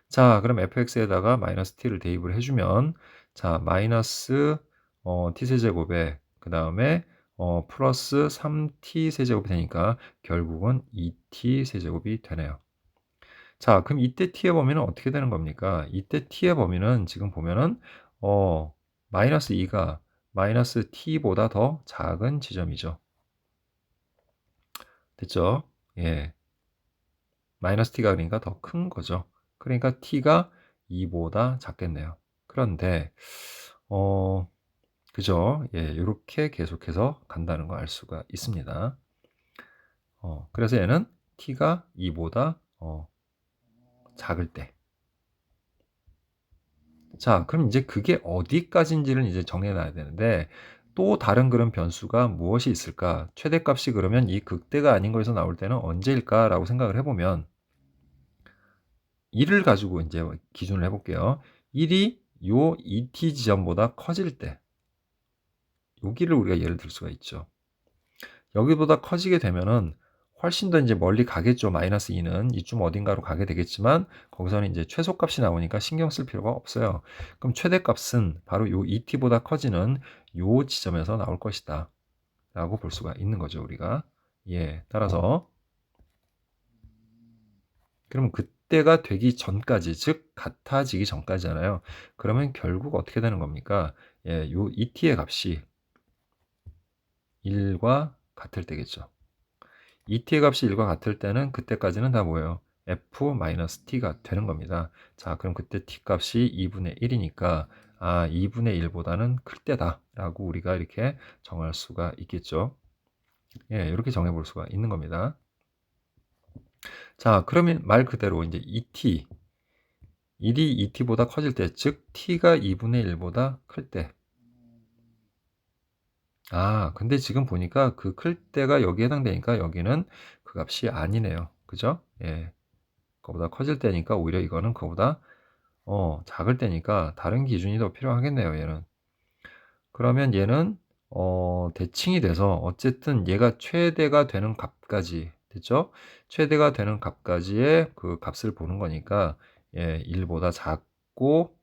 자, 그럼 fx에다가 마이너스 t를 대입을 해주면 자, 마이너스 t 세제곱에 그 다음에 플러스 3t 세제곱이 되니까 결국은 2t 세제곱이 되네요. 자, 그럼 이때 t의 범위는 어떻게 되는 겁니까? 이때 t의 범위는 지금 보면은 마이너스 2가 마이너스 t보다 더 작은 지점이죠. 됐죠? 예. 마이너스 t가 그러니까 더 큰 거죠. 그러니까 t가 2보다 작겠네요. 그런데 그죠? 예, 이렇게 계속해서 간다는 거 알 수가 있습니다. 그래서 얘는 t가 2보다 작을 때. 자, 그럼 이제 그게 어디까지인지를 이제 정해놔야 되는데 또 다른 그런 변수가 무엇이 있을까? 최대값이 그러면 이 극대가 아닌 거에서 나올 때는 언제일까라고 생각을 해보면 1을 가지고 이제 기준을 해볼게요. 1이 요 2t 지점보다 커질 때 여기를 우리가 예를 들 수가 있죠. 여기보다 커지게 되면은 훨씬 더 이제 멀리 가겠죠. 마이너스 2는 이쯤 어딘가로 가게 되겠지만 거기서는 이제 최소값이 나오니까 신경 쓸 필요가 없어요. 그럼 최대값은 바로 요 2t보다 커지는 요 지점에서 나올 것이다 라고 볼 수가 있는 거죠, 우리가. 예, 따라서 그러면 그때가 되기 전까지, 즉 같아지기 전까지잖아요. 그러면 결국 어떻게 되는 겁니까? 예, 요 2t의 값이 1과 같을 때겠죠. 2t의 값이 1과 같을 때는 그때까지는 다 뭐예요? f-t가 되는 겁니다. 자, 그럼 그때 t 값이 2분의 1이니까 2분의 1보다는 클 때다 라고 우리가 이렇게 정할 수가 있겠죠. 예, 이렇게 정해 볼 수가 있는 겁니다. 자, 그러면 말 그대로 이제 2t 1이 2t보다 커질 때, 즉 t가 2분의 1보다 클 때. 근데 지금 보니까 그 클 때가 여기에 해당되니까 여기는 그 값이 아니네요. 그죠? 예. 그거보다 커질 때니까 오히려 이거는 그거보다 작을 때니까 다른 기준이 더 필요하겠네요, 얘는. 그러면 얘는 대칭이 돼서 어쨌든 얘가 최대가 되는 값까지 됐죠? 최대가 되는 값까지의 그 값을 보는 거니까 예, 1보다 작고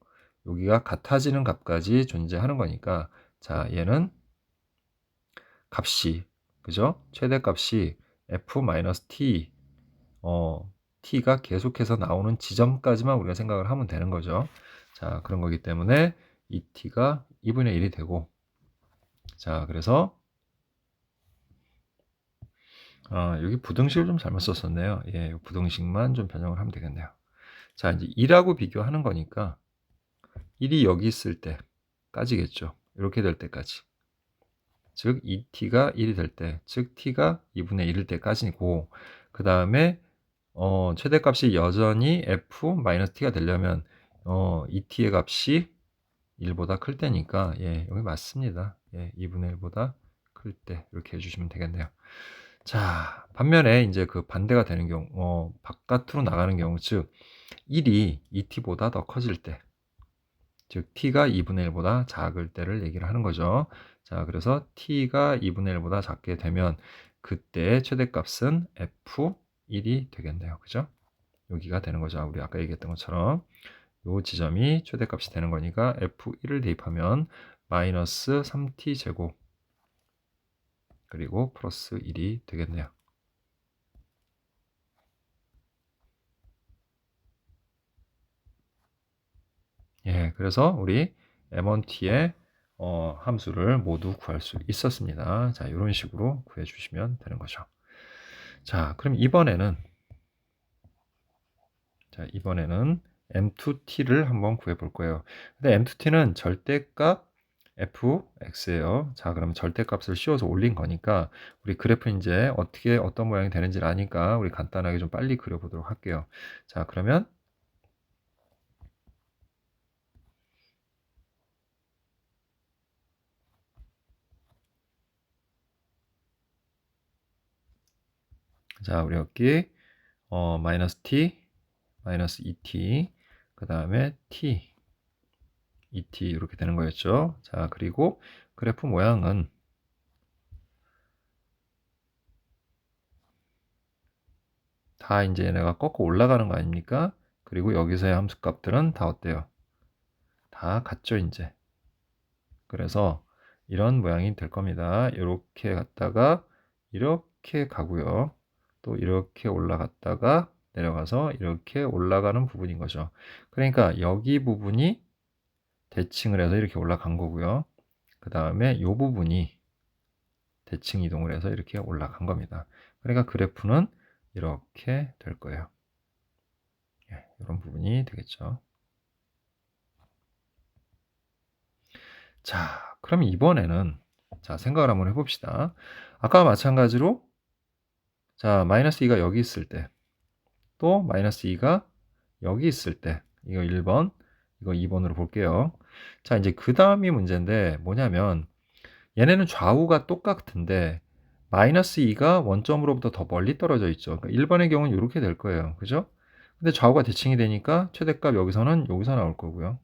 여기가 같아지는 값까지 존재하는 거니까 자, 얘는 값이 그죠? 최대값이 f-t t가 계속해서 나오는 지점까지만 우리가 생각을 하면 되는 거죠. 자, 그런 거기 때문에 이 t가 2분의 1이 되고 자, 그래서 여기 부등식을 좀 잘못 썼었네요. 예, 부등식만 좀 변형을 하면 되겠네요. 자, 이제 2라고 비교하는 거니까 1이 여기 있을 때까지겠죠. 이렇게 될 때까지. 즉 2t가 1이 될 때, 즉 t가 2분의 1일 때까지고 그 다음에 최대값이 여전히 f-t가 되려면 t의 값이 1보다 클 때니까 여기 맞습니다. 2분의 1보다 클 때 이렇게 해 주시면 되겠네요. 자, 반면에 이제 그 반대가 되는 경우 바깥으로 나가는 경우 즉 1이 2t보다 더 커질 때 즉 t가 2분의 1보다 작을 때를 얘기를 하는 거죠. 자, 그래서 t가 2분의 1보다 작게 되면 그때 최대값은 f1이 되겠네요. 그죠? 여기가 되는 거죠. 우리 아까 얘기했던 것처럼 요 지점이 최대값이 되는 거니까 f1을 대입하면 마이너스 3t 제곱 그리고 플러스 1이 되겠네요. 그래서 우리 m1t의 함수를 모두 구할 수 있었습니다. 자, 이런 식으로 구해주시면 되는 거죠. 자, 그럼 이번에는 m2t를 한번 구해 볼 거예요. 근데 m2t는 절대값 fx예요. 자, 그럼 절대값을 씌워서 올린 거니까 우리 그래프 이제 어떤 모양이 되는지를 아니까 우리 간단하게 좀 빨리 그려보도록 할게요. 자, 그러면 자, 우리 여기 마이너스 t, 마이너스 2t, 그 다음에 t, 2t 이렇게 되는 거였죠. 자, 그리고 그래프 모양은 다 이제 얘네가 꺾어 올라가는 거 아닙니까? 그리고 여기서의 함수값들은 다 어때요? 다 같죠, 이제. 그래서 이런 모양이 될 겁니다. 이렇게 갔다가 이렇게 가고요. 또 이렇게 올라갔다가 내려가서 이렇게 올라가는 부분인 거죠. 그러니까 여기 부분이 대칭을 해서 이렇게 올라간 거고요. 그 다음에 이 부분이 대칭 이동을 해서 이렇게 올라간 겁니다. 그러니까 그래프는 이렇게 될 거예요. 이런 부분이 되겠죠. 자, 그럼 이번에는 자, 생각을 한번 해봅시다. 아까 마찬가지로 자, 마이너스 2가 여기 있을 때, 또 마이너스 2가 여기 있을 때, 이거 1번, 이거 2번으로 볼게요. 자, 이제 그 다음이 문제인데 뭐냐면 얘네는 좌우가 똑같은데 마이너스 2가 원점으로부터 더 멀리 떨어져 있죠. 그러니까 1번의 경우는 이렇게 될 거예요. 그죠? 근데 좌우가 대칭이 되니까 최대값 여기서는 여기서 나올 거고요.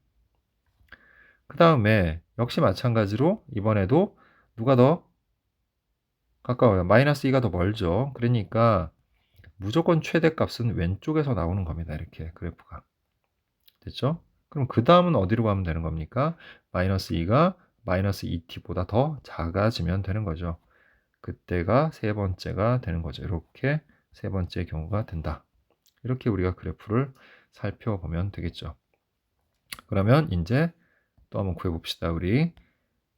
그 다음에 역시 마찬가지로 이번에도 누가 더 가까워요? 마이너스 2가 더 멀죠. 그러니까 무조건 최대값은 왼쪽에서 나오는 겁니다. 이렇게 그래프가. 됐죠? 그럼 그 다음은 어디로 가면 되는 겁니까? 마이너스 2가 마이너스 2t보다 더 작아지면 되는 거죠. 그때가 세 번째가 되는 거죠. 이렇게 세 번째 경우가 된다. 이렇게 우리가 그래프를 살펴보면 되겠죠. 그러면 이제 또 한번 구해봅시다. 우리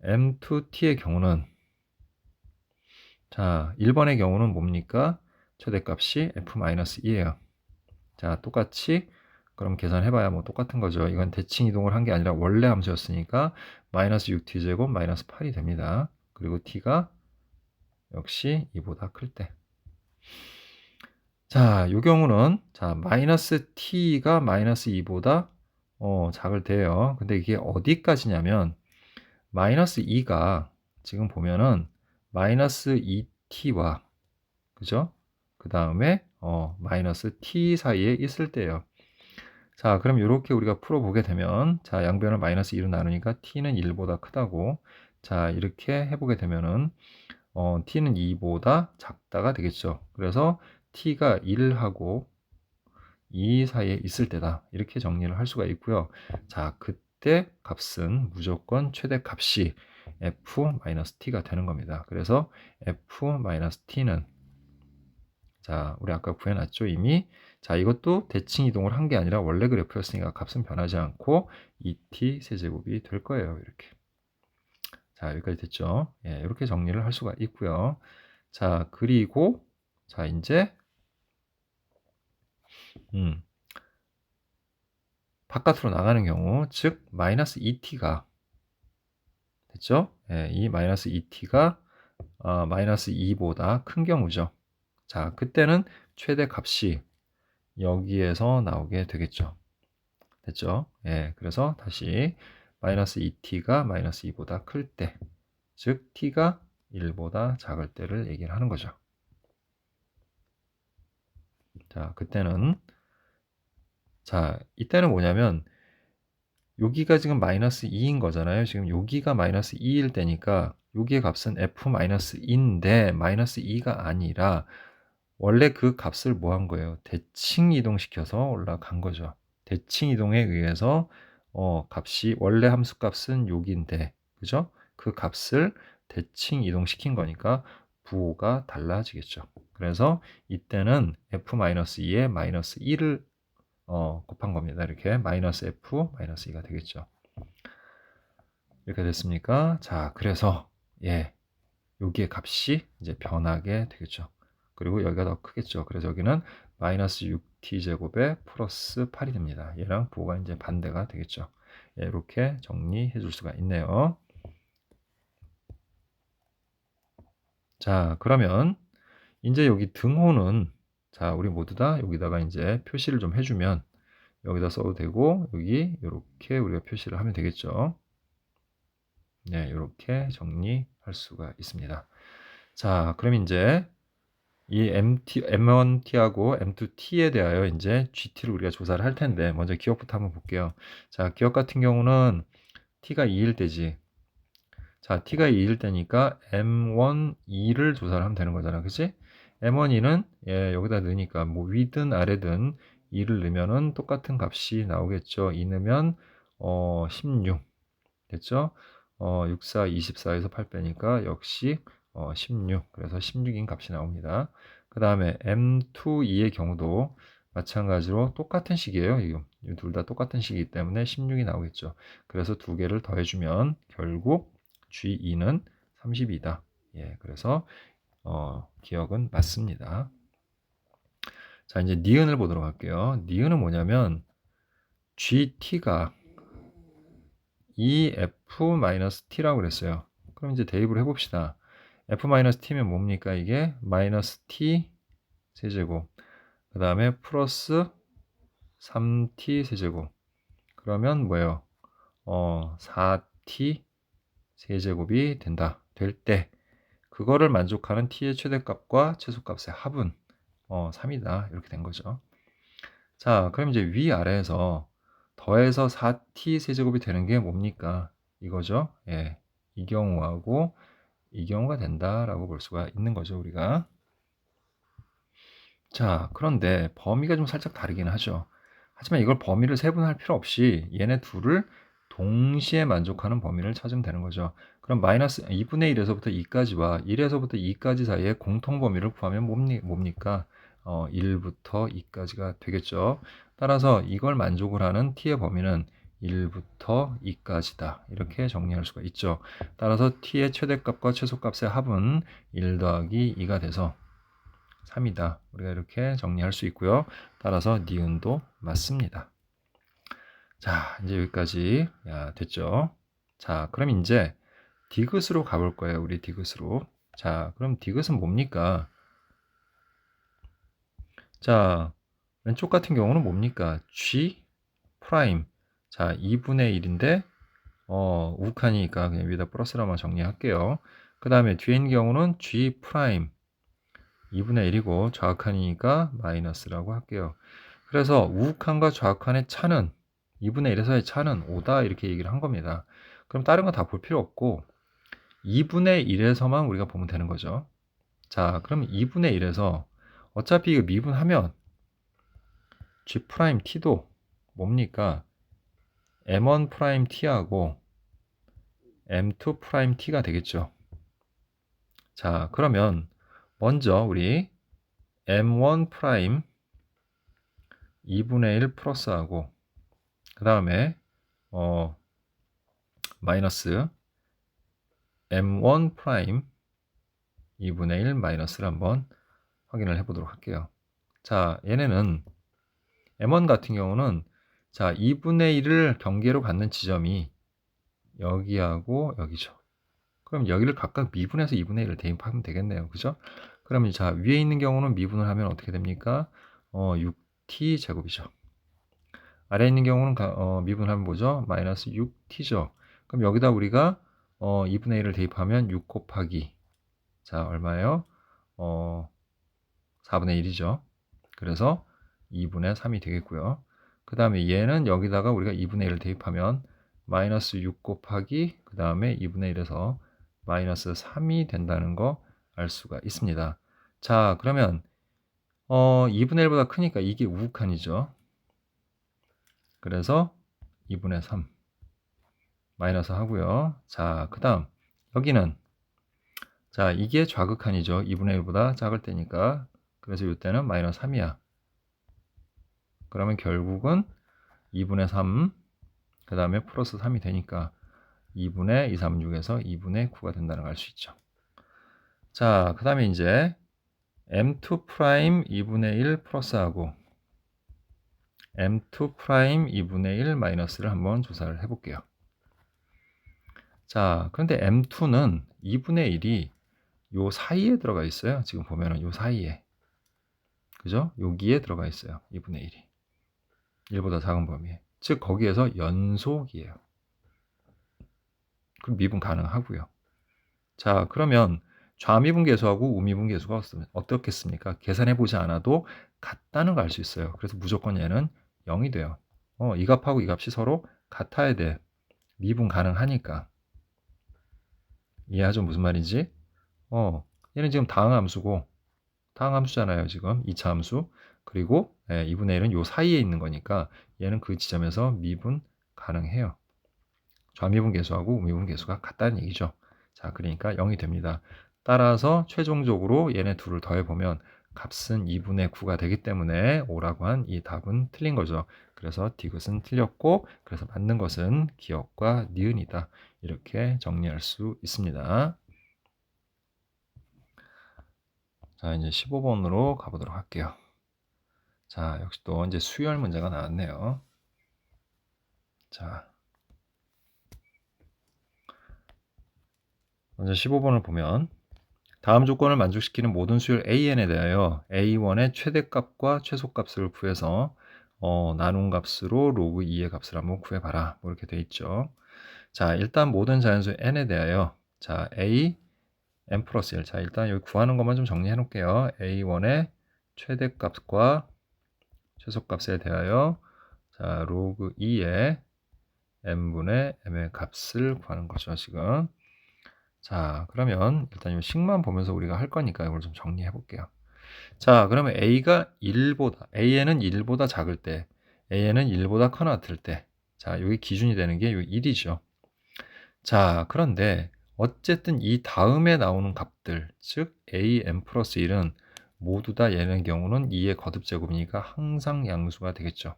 M2T의 경우는 자, 1번의 경우는 뭡니까? 최대값이 F-2예요. 자, 똑같이 그럼 계산해봐야 뭐 똑같은 거죠. 이건 대칭 이동을 한 게 아니라 원래 함수였으니까 마이너스 6t제곱 마이너스 8이 됩니다. 그리고 t가 역시 2보다 클 때. 자, 이 경우는 자 마이너스 t가 마이너스 2보다 작을 때예요. 근데 이게 어디까지냐면 마이너스 2가 지금 보면은 마이너스 2t와 그죠? 그 다음에 마이너스 t 사이에 있을 때예요. 자, 그럼 이렇게 우리가 풀어보게 되면 자 양변을 마이너스 2로 나누니까 t는 1보다 크다고 자 이렇게 해보게 되면은 t는 2보다 작다가 되겠죠. 그래서 t가 1하고 2 사이에 있을 때다. 이렇게 정리를 할 수가 있고요. 자, 그때 값은 무조건 최대 값이 f-t가 되는 겁니다. 그래서 f-t는 자, 우리 아까 구해놨죠, 이미. 자, 이것도 대칭 이동을 한 게 아니라 원래 그래프였으니까 값은 변하지 않고 2t 세제곱이 될 거예요. 이렇게. 자, 여기까지 됐죠? 이렇게 정리를 할 수가 있고요. 자, 그리고 자, 이제 바깥으로 나가는 경우, 즉 마이너스 2t가 됐죠? 이 마이너스 2t가 마이너스 2보다 큰 경우죠. 자, 그때는 최대 값이 여기에서 나오게 되겠죠. 됐죠? 예, 그래서 다시 마이너스 2t가 마이너스 2보다 클 때, 즉 t가 1보다 작을 때를 얘기를 하는 거죠. 자, 그때는 자, 이때는 뭐냐면 여기가 지금 마이너스 2인 거잖아요. 지금 여기가 마이너스 2일 때니까 여기의 값은 f-2인데 마이너스 2가 아니라 원래 그 값을 뭐 한 거예요? 대칭 이동시켜서 올라간 거죠. 대칭 이동에 의해서 값이 원래 함수 값은 여기인데 그죠? 그 값을 대칭 이동시킨 거니까 부호가 달라지겠죠. 그래서 이때는 f-2에 마이너스 1을 곱한 겁니다. 이렇게 마이너스 f 마이너스 2가 되겠죠. 이렇게 됐습니까? 자, 그래서 예, 여기의 값이 이제 변하게 되겠죠. 그리고 여기가 더 크겠죠. 그래서 여기는 마이너스 6t제곱에 플러스 8이 됩니다. 얘랑 부호가 이제 반대가 되겠죠. 예, 이렇게 정리해 줄 수가 있네요. 자, 그러면 이제 여기 등호는 자, 우리 모두 다 여기다가 이제 표시를 좀 해주면 여기다 써도 되고 여기 이렇게 우리가 표시를 하면 되겠죠. 네, 이렇게 정리할 수가 있습니다. 자, 그럼 이제 이 M1T하고 M2T에 대하여 이제 GT를 우리가 조사를 할 텐데 먼저 기억부터 한번 볼게요. 자, 기억 같은 경우는 T가 2일 때지. 자, T가 2일 때니까 M1, 2를 조사를 하면 되는 거잖아. 그치? M1, 2는 예, 여기다 넣으니까 뭐 위든 아래든 2를 넣으면은 똑같은 값이 나오겠죠. 2 넣으면 16 됐죠? 6, 4, 24에서 8 빼니까 역시 16. 그래서 16인 값이 나옵니다. 그 다음에 M2, 2의 경우도 마찬가지로 똑같은 식이에요. 이 둘 다 똑같은 식이기 때문에 16이 나오겠죠. 그래서 두 개를 더해주면 결국 G2는 32다. 예, 그래서 기억은 맞습니다. 자, 이제 니은을 보도록 할게요. 니은은 뭐냐면 GT가 EF-T라고 그랬어요. 그럼 이제 대입을 해봅시다. F-T면 뭡니까? 이게 마이너스 T 세제곱 그 다음에 플러스 3T 세제곱 그러면 뭐예요? 4T 세제곱이 된다. 될 때 그거를 만족하는 T의 최대값과 최소값의 합은 3이다. 이렇게 된 거죠. 자, 그럼 이제 위아래에서 더해서 4t 세제곱이 되는 게 뭡니까? 이거죠. 예. 이 경우하고 이 경우가 된다라고 볼 수가 있는 거죠, 우리가. 자, 그런데 범위가 좀 살짝 다르긴 하죠. 하지만 이걸 범위를 세분할 필요 없이 얘네 둘을 동시에 만족하는 범위를 찾으면 되는 거죠. 그럼 마이너스 2분의 1에서부터 2까지와 1에서부터 2까지 사이의 공통 범위를 구하면 뭡니까? 1부터 2까지가 되겠죠. 따라서 이걸 만족을 하는 t의 범위는 1부터 2까지다. 이렇게 정리할 수가 있죠. 따라서 t의 최대값과 최소값의 합은 1 더하기 2가 돼서 3이다. 우리가 이렇게 정리할 수 있고요. 따라서 니은도 맞습니다. 자, 이제 여기까지 됐죠. 자, 그럼 이제 디귿으로 가볼 거예요. 우리 디귿으로. 자, 그럼 디귿은 뭡니까? 자, 왼쪽 같은 경우는 뭡니까? G 프라임. 자, 2분의 1인데 우칸이니까 그냥 위에다 플러스라만 정리할게요. 그 다음에 뒤에 있는 경우는 G 프라임. 2분의 1이고 좌악한이니까 마이너스라고 할게요. 그래서 우욱한과 좌악한의 차는 2분의 1에서의 차는 5다 이렇게 얘기를 한 겁니다. 그럼 다른 거 다 볼 필요 없고 2분의 1에서만 우리가 보면 되는 거죠. 자, 그럼 2분의 1에서 어차피 이거 미분하면 G'T도 뭡니까? M1'T하고 M2'T가 되겠죠. 자, 그러면 먼저 우리 M1' 2분의 1 플러스하고 그 다음에 마이너스 M1 프라임 2분의 1 마이너스를 한번 확인을 해보도록 할게요. 자, 얘네는 M1 같은 경우는 자 2분의 1을 경계로 갖는 지점이 여기하고 여기죠. 그럼 여기를 각각 미분해서 2분의 1을 대입하면 되겠네요. 그죠? 그러면 자 위에 있는 경우는 미분을 하면 어떻게 됩니까? t 제곱이죠. 아래에 있는 경우는 미분하면 뭐죠? 마이너스 6t죠. 그럼 여기다 우리가 2분의 1을 대입하면 6 곱하기 자 얼마예요? 4분의 1이죠. 그래서 2분의 3이 되겠고요. 그 다음에 얘는 여기다가 우리가 2분의 1을 대입하면 마이너스 6 곱하기 그 다음에 2분의 1에서 마이너스 3이 된다는 거 알 수가 있습니다. 자 그러면 2분의 1보다 크니까 이게 우극한이죠. 그래서 2분의 3 마이너스 하고요. 자 그 다음 여기는 자 이게 좌극한이죠. 2분의 1보다 작을 때니까. 그래서 이때는 마이너스 3이야. 그러면 결국은 2분의 3, 그 다음에 플러스 3이 되니까 2분의 2, 3, 6에서 2분의 9가 된다는 걸 알 수 있죠. 자, 그 다음에 이제 M2 프라임 2분의 1 플러스하고 M2 프라임 2분의 1 마이너스를 한번 조사를 해볼게요. 자, 그런데 M2는 2분의 1이 요 사이에 들어가 있어요. 지금 보면은 요 사이에. 그죠? 여기에 들어가 있어요. 2분의 1이. 1보다 작은 범위에. 즉, 거기에서 연속이에요. 그럼 미분 가능하고요. 자, 그러면 좌미분계수하고 우미분계수가 어떻겠습니까? 계산해보지 않아도 같다는 걸 알 수 있어요. 그래서 무조건 얘는 0이 돼요. 이 값하고 이 값이 서로 같아야 돼. 미분 가능하니까. 이해하죠? 무슨 말인지? 얘는 지금 다항함수고, 다항함수잖아요. 지금 2차 함수. 그리고 2분의 1은 요 사이에 있는 거니까 얘는 그 지점에서 미분 가능해요. 좌미분계수하고 우미분계수가 같다는 얘기죠. 자, 그러니까 0이 됩니다. 따라서 최종적으로 얘네 둘을 더해보면 값은 2분의 9가 되기 때문에 5라고 한 이 답은 틀린 거죠. 그래서 디귿은 틀렸고 그래서 맞는 것은 기역과 니은이다. 이렇게 정리할 수 있습니다. 자, 이제 15번으로 가보도록 할게요. 자, 역시 또 이제 수열 문제가 나왔네요. 자, 먼저 15번을 보면 다음 조건을 만족시키는 모든 수열 AN에 대하여 A1의 최대값과 최소값을 구해서 나눈 값으로 로그 2의 값을 한번 구해봐라. 뭐 이렇게 돼 있죠. 자, 일단 모든 자연수 N에 대하여 자, A, N 플러스 1. 자, 일단 여기 구하는 것만 좀 정리해 놓을게요. A1의 최대값과 최소값에 대하여 자, 로그 2의 N분의 M의 값을 구하는 거죠, 지금. 자, 그러면 일단 이 식만 보면서 우리가 할 거니까 이걸 좀 정리해 볼게요. 자, 그러면 A가 1보다, AN은 1보다 작을 때, AN은 1보다 커나 같을 때, 자, 여기 기준이 되는 게 요 1이죠. 자, 그런데 어쨌든 이 다음에 나오는 값들, 즉 AN 플러스 1은 모두 다 얘는 경우는 2의 거듭제곱이니까 항상 양수가 되겠죠.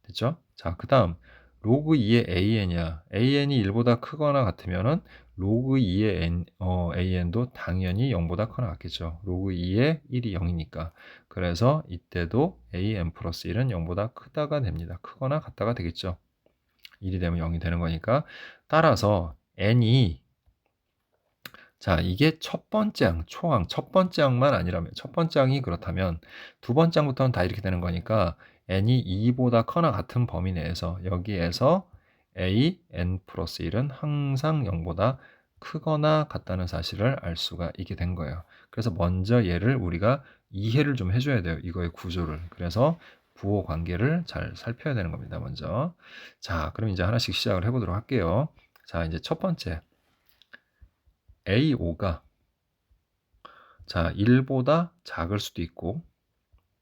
됐죠? 자, 그 다음 로그 2의 AN이야. AN이 1보다 크거나 같으면은 로그 2의 AN도 당연히 0보다 커나 같겠죠. 로그 2의 1이 0이니까. 그래서 이때도 AN 플러스 1은 0보다 크다가 됩니다. 크거나 같다가 되겠죠. 1이 되면 0이 되는 거니까. 따라서 N이 자, 이게 첫 번째 항, 초항, 첫 번째 항만 아니라면, 첫 번째 항이 그렇다면 두 번째 항부터는 다 이렇게 되는 거니까 n이 2보다 커나 같은 범위 내에서 여기에서 a, n 플러스 1은 항상 0보다 크거나 같다는 사실을 알 수가 있게 된 거예요. 그래서 먼저 얘를 우리가 이해를 좀 해줘야 돼요. 이거의 구조를. 그래서 부호 관계를 잘 살펴야 되는 겁니다. 먼저. 자, 그럼 이제 하나씩 시작을 해보도록 할게요. 자, 이제 첫 번째. A5가 자 1보다 작을 수도 있고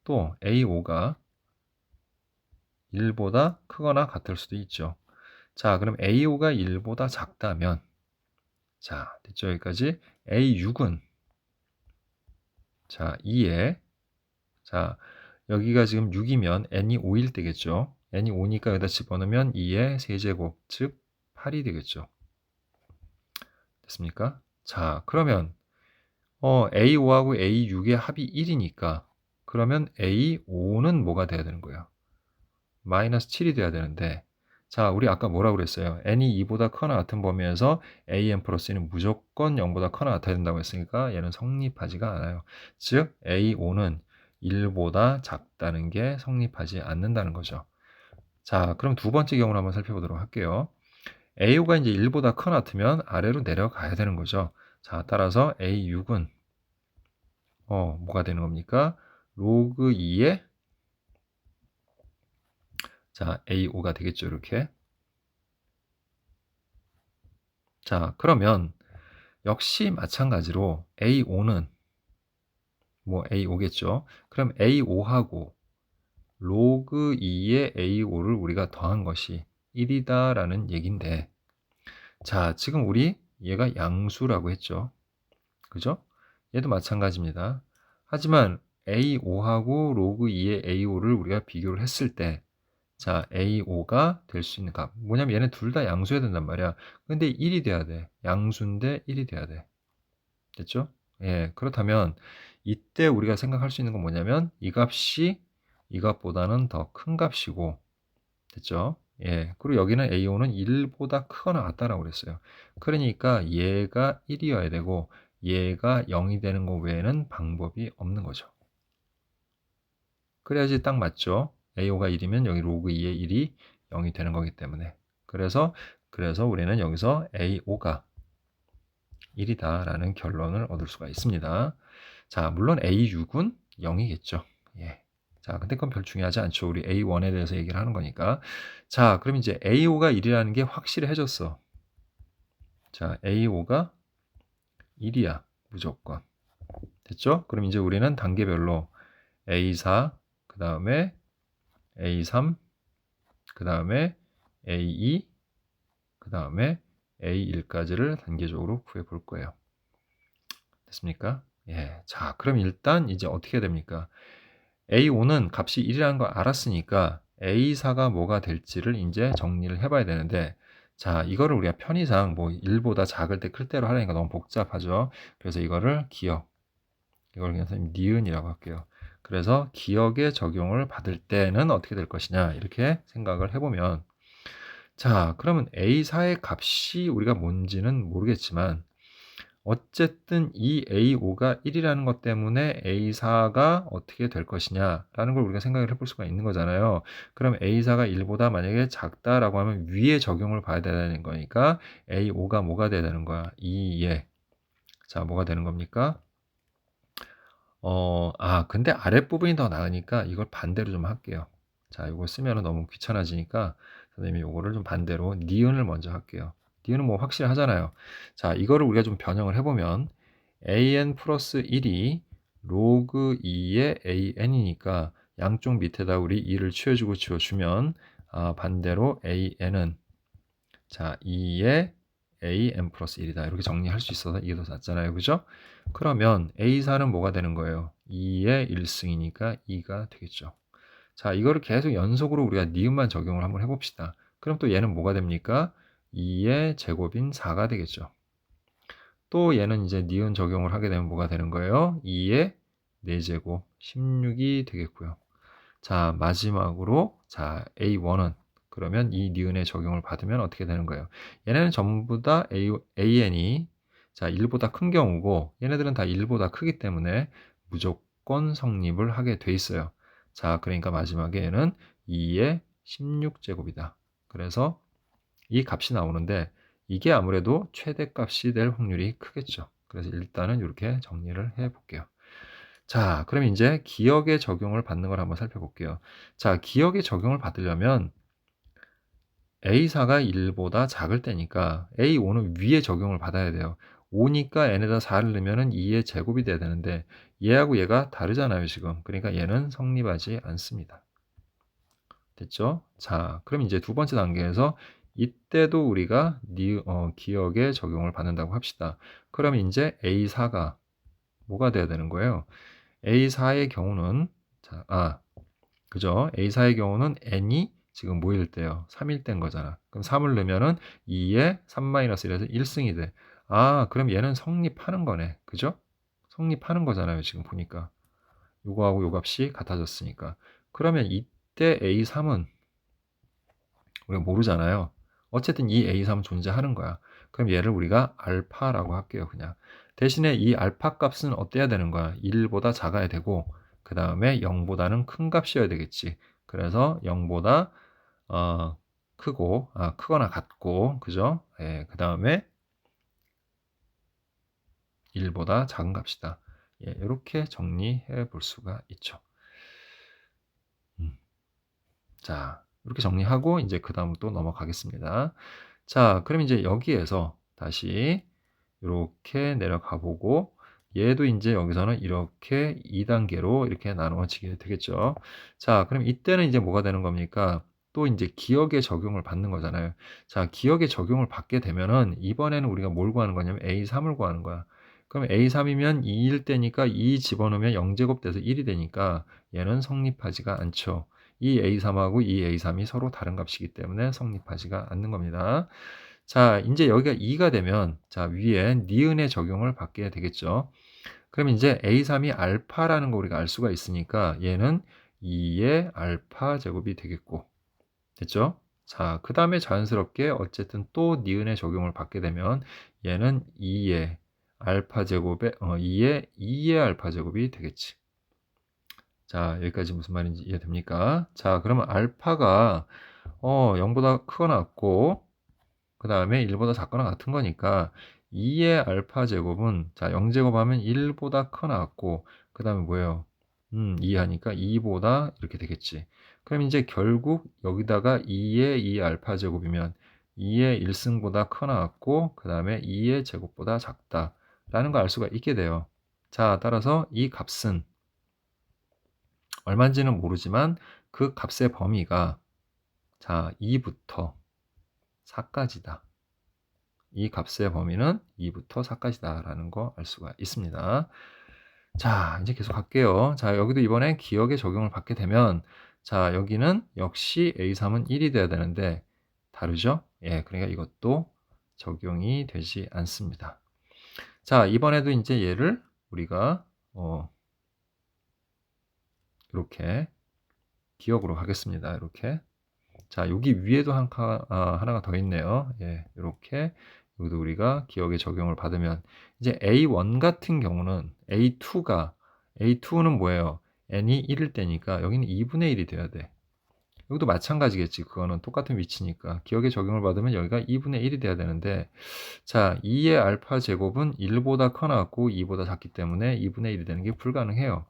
또 A5가 1보다 크거나 같을 수도 있죠. 자 그럼 A5가 1보다 작다면 자 됐죠 여기까지 A6은 자 2에 자 여기가 지금 6이면 n이 5일 때겠죠. n이 5니까 여기다 집어넣으면 2의 세제곱 즉 8이 되겠죠. 됐습니까? 자 그러면 A5하고 A6의 합이 1이니까 그러면 A5는 뭐가 돼야 되는 거예요? 마이너스 7이 돼야 되는데 자 우리 아까 뭐라고 그랬어요? n이 2보다 커나 같은 범위에서 an 플러스 1은 무조건 0보다 커나 같아야 된다고 했으니까 얘는 성립하지가 않아요. 즉 A5는 1보다 작다는 게 성립하지 않는다는 거죠. 자, 그럼 두 번째 경우를 한번 살펴보도록 할게요. A5가 이제 1보다 커나트면 아래로 내려가야 되는 거죠. 자, 따라서 A6은 뭐가 되는 겁니까? 로그 2의 자, A5가 되겠죠, 이렇게. 자, 그러면 역시 마찬가지로 A5는 뭐 A5겠죠. 그럼 A5하고 로그 2의 A5를 우리가 더한 것이 1이다라는 얘긴데, 자, 지금 우리 얘가 양수라고 했죠. 그죠? 얘도 마찬가지입니다. 하지만 A5하고 로그 2의 A5를 우리가 비교를 했을 때, 자, A5가 될 수 있는 값. 뭐냐면 얘는 둘 다 양수여야 된단 말이야. 근데 1이 돼야 돼. 양수인데 1이 돼야 돼. 됐죠? 예, 그렇다면 이때 우리가 생각할 수 있는 건 뭐냐면 이 값이 이 값보다는 더 큰 값이고, 됐죠? 예, 그리고 여기는 A5는 1보다 크거나 같다라고 그랬어요. 그러니까 얘가 1이어야 되고 얘가 0이 되는 거 외에는 방법이 없는 거죠. 그래야지 딱 맞죠? A5가 1이면 여기 로그 2의 1이 0이 되는 거기 때문에. 그래서 우리는 여기서 A5가 1이다라는 결론을 얻을 수가 있습니다. 자, 물론 A6은 0이겠죠. 예. 자, 근데 그건 별 중요하지 않죠. 우리 A1에 대해서 얘기를 하는 거니까. 자, 그럼 이제 A5가 1이라는 게 확실해졌어. 자, A5가 1이야. 무조건. 됐죠? 그럼 이제 우리는 단계별로 A4, 그 다음에 A3, 그 다음에 A2, 그 다음에 A1까지를 단계적으로 구해 볼 거예요. 됐습니까? 예. 자, 그럼 일단 이제 어떻게 됩니까? A5는 값이 1이라는 걸 알았으니까 A4가 뭐가 될지를 이제 정리를 해봐야 되는데, 자, 이거를 우리가 편의상 뭐 1보다 작을 때 클 때로 하려니까 너무 복잡하죠. 그래서 이거를 기억, 이걸 그냥 선생님 니은이라고 할게요. 그래서 기억에 적용을 받을 때는 어떻게 될 것이냐 이렇게 생각을 해보면, 자, 그러면 A4의 값이 우리가 뭔지는 모르겠지만 어쨌든 이 A5가 1이라는 것 때문에 A4가 어떻게 될 것이냐라는 걸 우리가 생각을 해볼 수가 있는 거잖아요. 그럼 A4가 1보다 만약에 작다라고 하면 위에 적용을 봐야 되는 거니까 A5가 뭐가 돼야 되는 거야? 2에. 자, 뭐가 되는 겁니까? 근데 아랫부분이 더 나으니까 이걸 반대로 좀 할게요. 자, 이거 쓰면 너무 귀찮아지니까 선생님이 이거를 좀 반대로 니은을 먼저 할게요. 니은은 뭐 확실하잖아요. 자, 이거를 우리가 좀 변형을 해보면 an 플러스 1이 로그 2의 an이니까 양쪽 밑에다 우리 2를 치워주고 치워주면 반대로 an은 자 2의 an 플러스 1이다. 이렇게 정리할 수 있어서 이게 더 낫잖아요. 그죠? 그러면 A4는 뭐가 되는 거예요? 2의 1승이니까 2가 되겠죠. 자, 이거를 계속 연속으로 우리가 니은만 적용을 한번 해봅시다. 그럼 또 얘는 뭐가 됩니까? 2의 제곱인 4가 되겠죠. 또 얘는 이제 니은 적용을 하게 되면 뭐가 되는 거예요? 2의 4제곱 16이 되겠고요. 자, 마지막으로 자, A1은 그러면 이 니은의 적용을 받으면 어떻게 되는 거예요? 얘네는 전부 다 AN이 자, 1보다 큰 경우고 얘네들은 다 1보다 크기 때문에 무조건 성립을 하게 돼 있어요. 자, 그러니까 마지막에 얘는 2의 16제곱이다. 그래서 이 값이 나오는데 이게 아무래도 최대값이 될 확률이 크겠죠. 그래서 일단은 이렇게 정리를 해 볼게요. 자, 그럼 이제 기억에 적용을 받는 걸 한번 살펴볼게요. 자, 기억에 적용을 받으려면 A4가 1보다 작을 때니까 A5는 위에 적용을 받아야 돼요. 5니까 n에다 4를 넣으면 2의 제곱이 돼야 되는데 얘하고 얘가 다르잖아요, 지금. 그러니까 얘는 성립하지 않습니다. 됐죠? 자, 그럼 이제 두 번째 단계에서 이때도 우리가 기억에 적용을 받는다고 합시다. 그럼 이제 A4가 뭐가 돼야 되는 거예요? A4의 경우는 그죠? A4의 경우는 n이 지금 뭐일 때요? 3일 때인 거잖아. 그럼 3을 넣으면은 2에 3-1에서 1승이 돼. 그럼 얘는 성립하는 거네. 그죠? 성립하는 거잖아요. 지금 보니까. 요거하고 요 값이 같아졌으니까. 그러면 이때 A3은 우리가 모르잖아요. 어쨌든 이 A3은 존재하는 거야. 그럼 얘를 우리가 알파라고 할게요. 그냥. 대신에 이 알파 값은 어때야 되는 거야? 1보다 작아야 되고 그 다음에 0보다는 큰 값이어야 되겠지. 그래서 0보다 크거나 같고, 그죠? 예, 그 다음에 1보다 작은 값이다. 예, 이렇게 정리해 볼 수가 있죠. 자, 이렇게 정리하고 이제 그 다음 또 넘어가겠습니다. 자, 그럼 이제 여기에서 다시 이렇게 내려가 보고 얘도 이제 여기서는 이렇게 2단계로 이렇게 나누어지게 되겠죠. 자, 그럼 이때는 이제 뭐가 되는 겁니까? 또 이제 기억의 적용을 받는 거잖아요. 자, 기억의 적용을 받게 되면은 이번에는 우리가 뭘 구하는 거냐면 A3을 구하는 거야. 그럼 A3이면 2일 때니까 2 집어넣으면 0제곱 돼서 1이 되니까 얘는 성립하지가 않죠. 이 A3하고 이 A3이 서로 다른 값이기 때문에 성립하지가 않는 겁니다. 자, 이제 여기가 2가 되면 자, 위에 니은의 적용을 받게 되겠죠. 그럼 이제 A3이 알파라는 거 우리가 알 수가 있으니까 얘는 2의 알파 제곱이 되겠고. 됐죠? 자, 그 다음에 자연스럽게 어쨌든 또 니은의 적용을 받게 되면 얘는 2의 알파 제곱에 2의 알파 제곱이 되겠지. 자, 여기까지 무슨 말인지 이해됩니까? 자, 그러면 알파가 0보다 크거나 같고 그 다음에 1보다 작거나 같은 거니까 2의 알파 제곱은 자 0제곱하면 1보다 크거나 같고 그 다음에 뭐예요? 2 하니까 2보다 이렇게 되겠지. 그럼 이제 결국 여기다가 2의 2 알파 제곱이면 2의 1승보다 크거나 같고 그 다음에 2의 제곱보다 작다라는 걸 알 수가 있게 돼요. 자, 따라서 이 값은 얼마인지는 모르지만 그 값의 범위가 자 2부터 4까지다. 이 값의 범위는 2부터 4까지다 라는 거 알 수가 있습니다. 자, 이제 계속 갈게요. 자, 여기도 이번에 기억의 적용을 받게 되면 자, 여기는 역시 A3은 1이 돼야 되는데 다르죠? 예, 그러니까 이것도 적용이 되지 않습니다. 자, 이번에도 이제 얘를 우리가 이렇게 기억으로 가겠습니다. 이렇게. 자, 여기 위에도 하나가 더 있네요. 예, 이렇게 여기도 우리가 기억의 적용을 받으면 이제 A1 같은 경우는 A2는 뭐예요? n이 1일 때니까 여기는 2분의 1이 돼야 돼. 여기도 마찬가지겠지. 그거는 똑같은 위치니까 기억의 적용을 받으면 여기가 2분의 1이 돼야 되는데 자, 2의 알파 제곱은 1보다 커 나왔고 2보다 작기 때문에 2분의 1이 되는 게 불가능해요.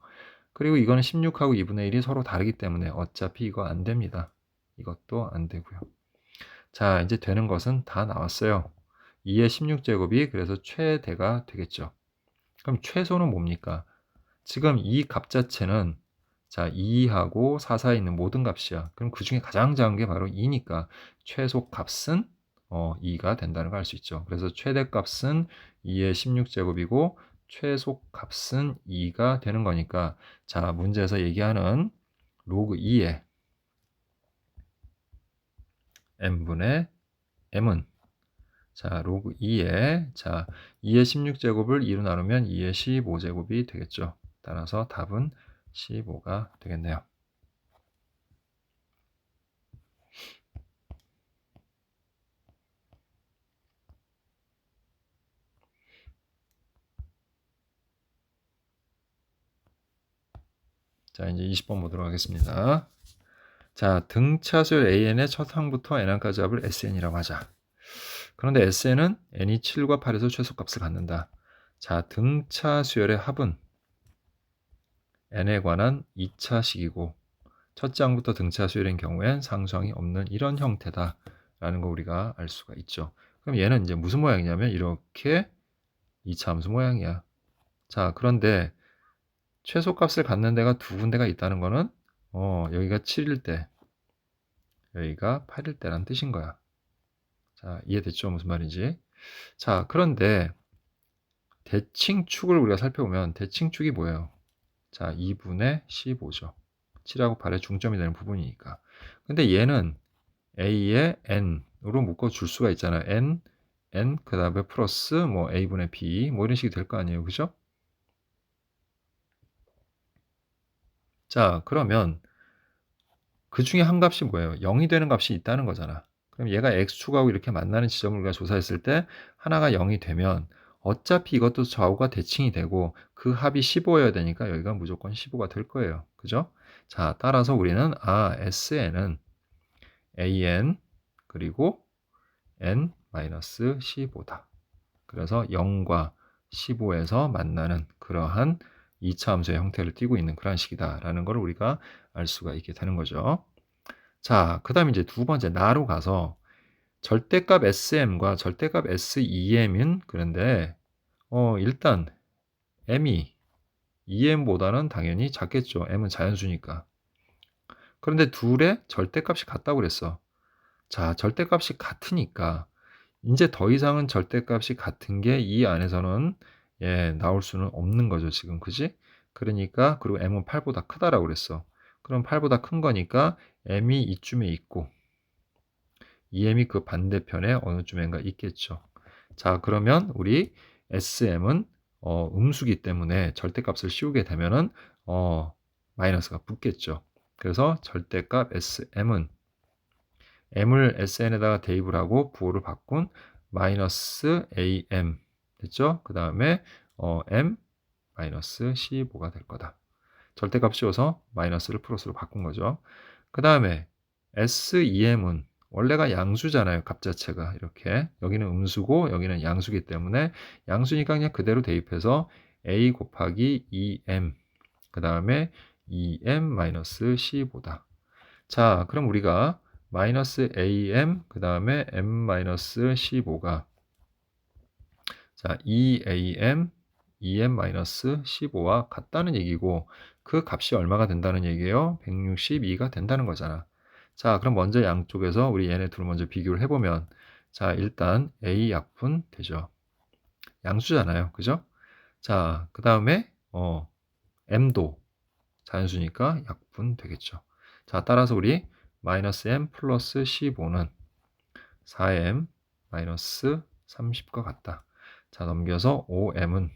그리고 이거는 16하고 2분의 1이 서로 다르기 때문에 어차피 이거 안 됩니다. 이것도 안 되고요. 자, 이제 되는 것은 다 나왔어요. 2의 16제곱이 그래서 최대가 되겠죠. 그럼 최소는 뭡니까? 지금 이 값 자체는 자, 2하고 4 사이에 있는 모든 값이야. 그럼 그 중에 가장 작은 게 바로 2니까 최소 값은 2가 된다는 걸 알 수 있죠. 그래서 최대 값은 2의 16제곱이고 최소 값은 2가 되는 거니까 자, 문제에서 얘기하는 로그 2의 n분의 m은 자, 로그 2에 자, 2의 16제곱을 2로 나누면 2의 15제곱이 되겠죠. 따라서 답은 15가 되겠네요. 자, 이제 20번 보도록 하겠습니다. 자, 등차수열 AN의 첫 항부터 N항까지 합을 SN이라고 하자. 그런데 SN은 N이 7과 8에서 최소값을 갖는다. 자, 등차수열의 합은 N에 관한 2차식이고 첫째 항부터 등차수열인 경우엔 상수항이 없는 이런 형태다라는 거 우리가 알 수가 있죠. 그럼 얘는 이제 무슨 모양이냐면 이렇게 2차 함수 모양이야. 자, 그런데 최소값을 갖는 데가 두 군데가 있다는 거는 여기가 7일 때 여기가 8일 때란 뜻인 거야. 자, 이해됐죠? 무슨 말인지. 자, 그런데 대칭축을 우리가 살펴보면 대칭축이 뭐예요? 자, 2분의 15죠. 7하고 8의 중점이 되는 부분이니까. 근데 얘는 a의 n으로 묶어줄 수가 있잖아요. n, 그 다음에 플러스 뭐 a분의 b 뭐 이런 식이 될 거 아니에요. 그죠? 자, 그러면 그 중에 한 값이 뭐예요? 0이 되는 값이 있다는 거잖아. 그럼 얘가 x축하고 이렇게 만나는 지점을 우리가 조사했을 때 하나가 0이 되면 어차피 이것도 좌우가 대칭이 되고 그 합이 15여야 되니까 여기가 무조건 15가 될 거예요. 그죠? 자, 따라서 우리는 SN은 AN 그리고 N-15다. 그래서 0과 15에서 만나는 그러한 2차 함수의 형태를 띠고 있는 그러한 식이다라는 걸 우리가 알 수가 있게 되는 거죠. 자, 그다음에 이제 두 번째 나로 가서 절대값 SM과 절대값 SEM은 그런데 일단 M이 EM보다는 당연히 작겠죠. M은 자연수니까. 그런데 둘의 절대값이 같다고 그랬어. 자, 절대값이 같으니까 이제 더 이상은 절대값이 같은 게 이 안에서는 나올 수는 없는 거죠, 지금. 그지? 그러니까 그리고 m은 8보다 크다라고 그랬어. 그럼 8보다 큰 거니까 m이 이쯤에 있고 EM이 그 반대편에 어느 쯤인가 있겠죠. 자, 그러면 우리 SM은 음수기 때문에 절대값을 씌우게 되면은 마이너스가 붙겠죠. 그래서 절대값 SM은 m을 sn에다가 대입을 하고 부호를 바꾼 마이너스 am 됐죠? 그 다음에 m 마이너스 15가 될 거다. 절대값 씌워서 마이너스를 플러스로 바꾼 거죠. 그 다음에 sem은 원래가 양수잖아요. 값 자체가 이렇게 여기는 음수고 여기는 양수기 때문에 양수니까 그냥 그대로 대입해서 a 곱하기 2m 그 다음에 2m 마이너스 15다. 자, 그럼 우리가 마이너스 am 그 다음에 m 마이너스 15가 자 2am 2m 마이너스 15와 같다는 얘기고 그 값이 얼마가 된다는 얘기예요? 162가 된다는 거잖아. 자, 그럼 먼저 양쪽에서 우리 얘네 둘을 먼저 비교를 해보면 자, 일단 a 약분 되죠. 양수잖아요. 그죠? 자, 그 다음에 m도 자연수니까 약분 되겠죠. 자, 따라서 우리 마이너스 m 플러스 15는 4m 마이너스 30과 같다. 자, 넘겨서 5m은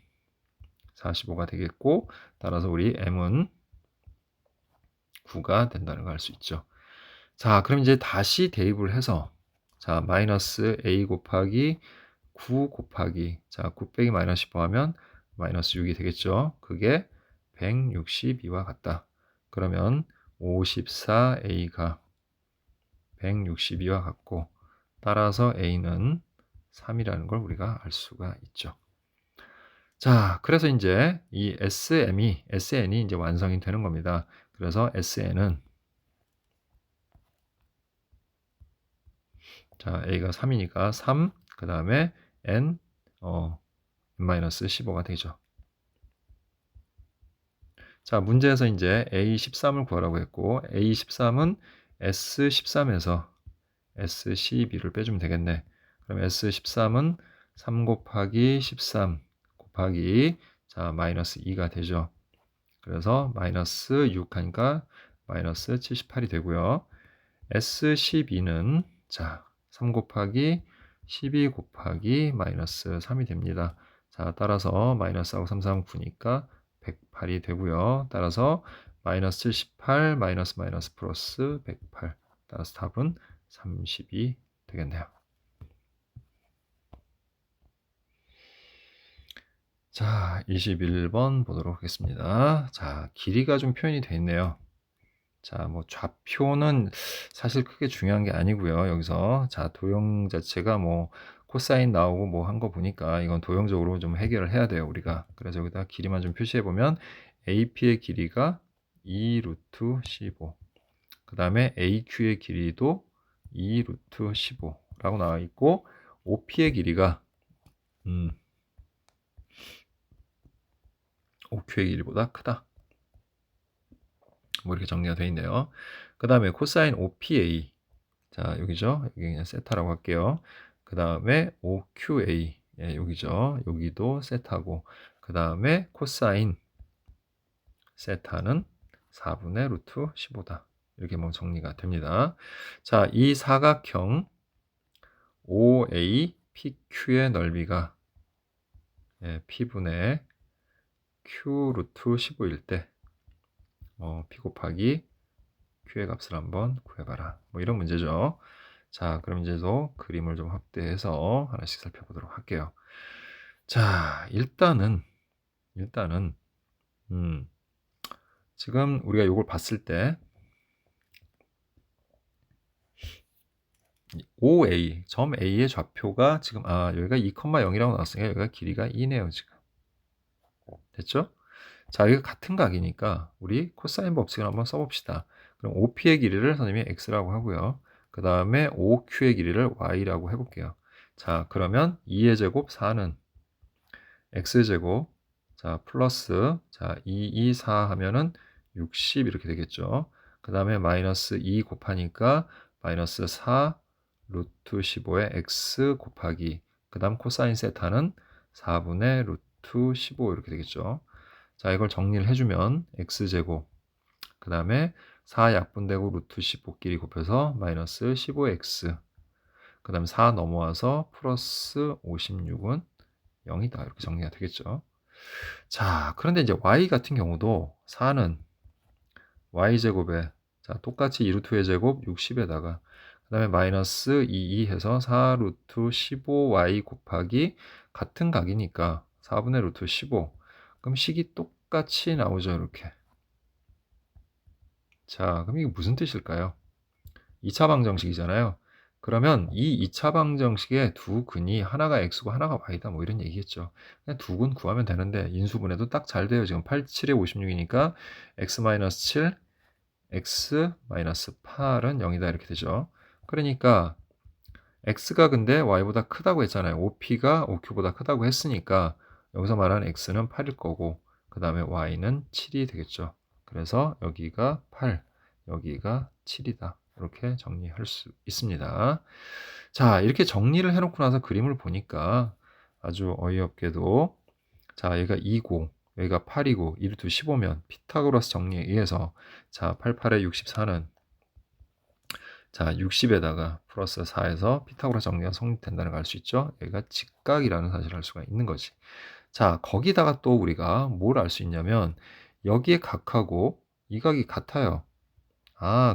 45가 되겠고 따라서 우리 m은 9가 된다는 걸 알 수 있죠. 자, 그럼 이제 다시 대입을 해서 자, 마이너스 a 곱하기 9 곱하기 자, 9 빼기 마이너스 15 하면 마이너스 6이 되겠죠. 그게 162와 같다. 그러면 54a가 162와 같고 따라서 a는 3이라는 걸 우리가 알 수가 있죠. 자, 그래서 이제 이 SN이 이제 완성이 되는 겁니다. 그래서 SN은 자, A가 3이니까 3, 그 다음에 N, N-15가 되죠. 자, 문제에서 이제 A13을 구하라고 했고, A13은 S13에서 S12를 빼주면 되겠네. 그럼 S13은 3 곱하기 13 곱하기 자, 마이너스 2가 되죠. 그래서 마이너스 6 하니까 마이너스 78이 되고요. S12는 자, 3 곱하기 12 곱하기 마이너스 3이 됩니다. 자, 따라서 마이너스하고 3, 3, 9니까 108이 되고요. 따라서 마이너스 78 마이너스 마이너스 플러스 108 따라서 답은 30이 되겠네요. 자, 21번 보도록 하겠습니다. 자, 길이가 좀 표현이 되어 있네요. 자, 뭐 좌표는 사실 크게 중요한 게 아니고요. 여기서 자, 도형 자체가 뭐 코사인 나오고 뭐 한 거 보니까 이건 도형적으로 좀 해결을 해야 돼요, 우리가. 그래서 여기다 길이만 좀 표시해 보면 AP의 길이가 2 루트 15. 그다음에 AQ의 길이도 2 루트 15라고 나와 있고 OP의 길이가 OQ의 길이보다 크다. 뭐 이렇게 정리가 되어 있네요. 그 다음에 코사인 OPA 자 여기죠. 여기 그냥 세타라고 할게요. 그 다음에 OQA 여기죠. 여기도 세타고 그 다음에 코사인 세타는 4분의 루트 15다. 이렇게 뭐 정리가 됩니다. 자, 이 사각형 OAPQ의 넓이가 P분의 Q 루트 15일 때 P 곱하기 Q의 값을 한번 구해봐라. 뭐 이런 문제죠. 자, 그럼 이제도 그림을 좀 확대해서 하나씩 살펴보도록 할게요. 자, 일단은 음, 지금 우리가 요걸 봤을 때 OA, 점 A의 좌표가 지금 여기가 2,0이라고 나왔으니까 여기가 길이가 2네요, 지금. 됐죠? 자, 이거 같은 각이니까 우리 코사인 법칙을 한번 써봅시다. 그럼 OP의 길이를 선생님이 X라고 하고요. 그 다음에 OQ의 길이를 Y라고 해볼게요. 자, 그러면 2의 제곱 4는 X제곱, 자, 플러스, 자, 2, 4 하면은 60 이렇게 되겠죠. 그 다음에 마이너스 2 곱하니까 마이너스 4 루트 15의 X 곱하기, 그 다음 코사인 세타는 4분의 루트 15 이렇게 되겠죠. 자, 이걸 정리를 해주면 X제곱, 그 다음에 4 약분되고 루트 15끼리 곱해서 마이너스 15X, 그 다음에 4 넘어와서 플러스 56은 0이다. 이렇게 정리가 되겠죠. 자, 그런데 이제 y 같은 경우도 4는 y제곱에, 자, 똑같이 2루트의 제곱 60에다가 그 다음에 마이너스 2 해서 4 루트 15y 곱하기 같은 각이니까 4분의 루트 15. 그럼 식이 똑같이 나오죠, 이렇게. 자, 그럼 이게 무슨 뜻일까요? 2차 방정식이잖아요. 그러면 이 2차 방정식의 두 근이 하나가 x고 하나가 y다, 뭐 이런 얘기겠죠. 그냥 두 근 구하면 되는데 인수분해도 딱 잘 돼요. 지금 8, 7에 56이니까 x-7, x-8은 0이다 이렇게 되죠. 그러니까 x가 근데 y보다 크다고 했잖아요. OP가 OQ보다 크다고 했으니까 여기서 말하는 x는 8일 거고 그 다음에 y는 7이 되겠죠. 그래서 여기가 8, 여기가 7이다. 이렇게 정리할 수 있습니다. 자, 이렇게 정리를 해놓고 나서 그림을 보니까 아주 어이없게도, 자, 여기가 2고 여기가 8이고 1루트 15면 피타고라스 정리에 의해서, 자, 88에 64는, 자, 60에다가 플러스 4에서 피타고라스 정리가 성립된다는 걸 알 수 있죠. 여기가 직각이라는 사실을 알 수가 있는 거지. 자, 거기다가 또 우리가 뭘 알 수 있냐면 여기에 각하고 이 각이 같아요.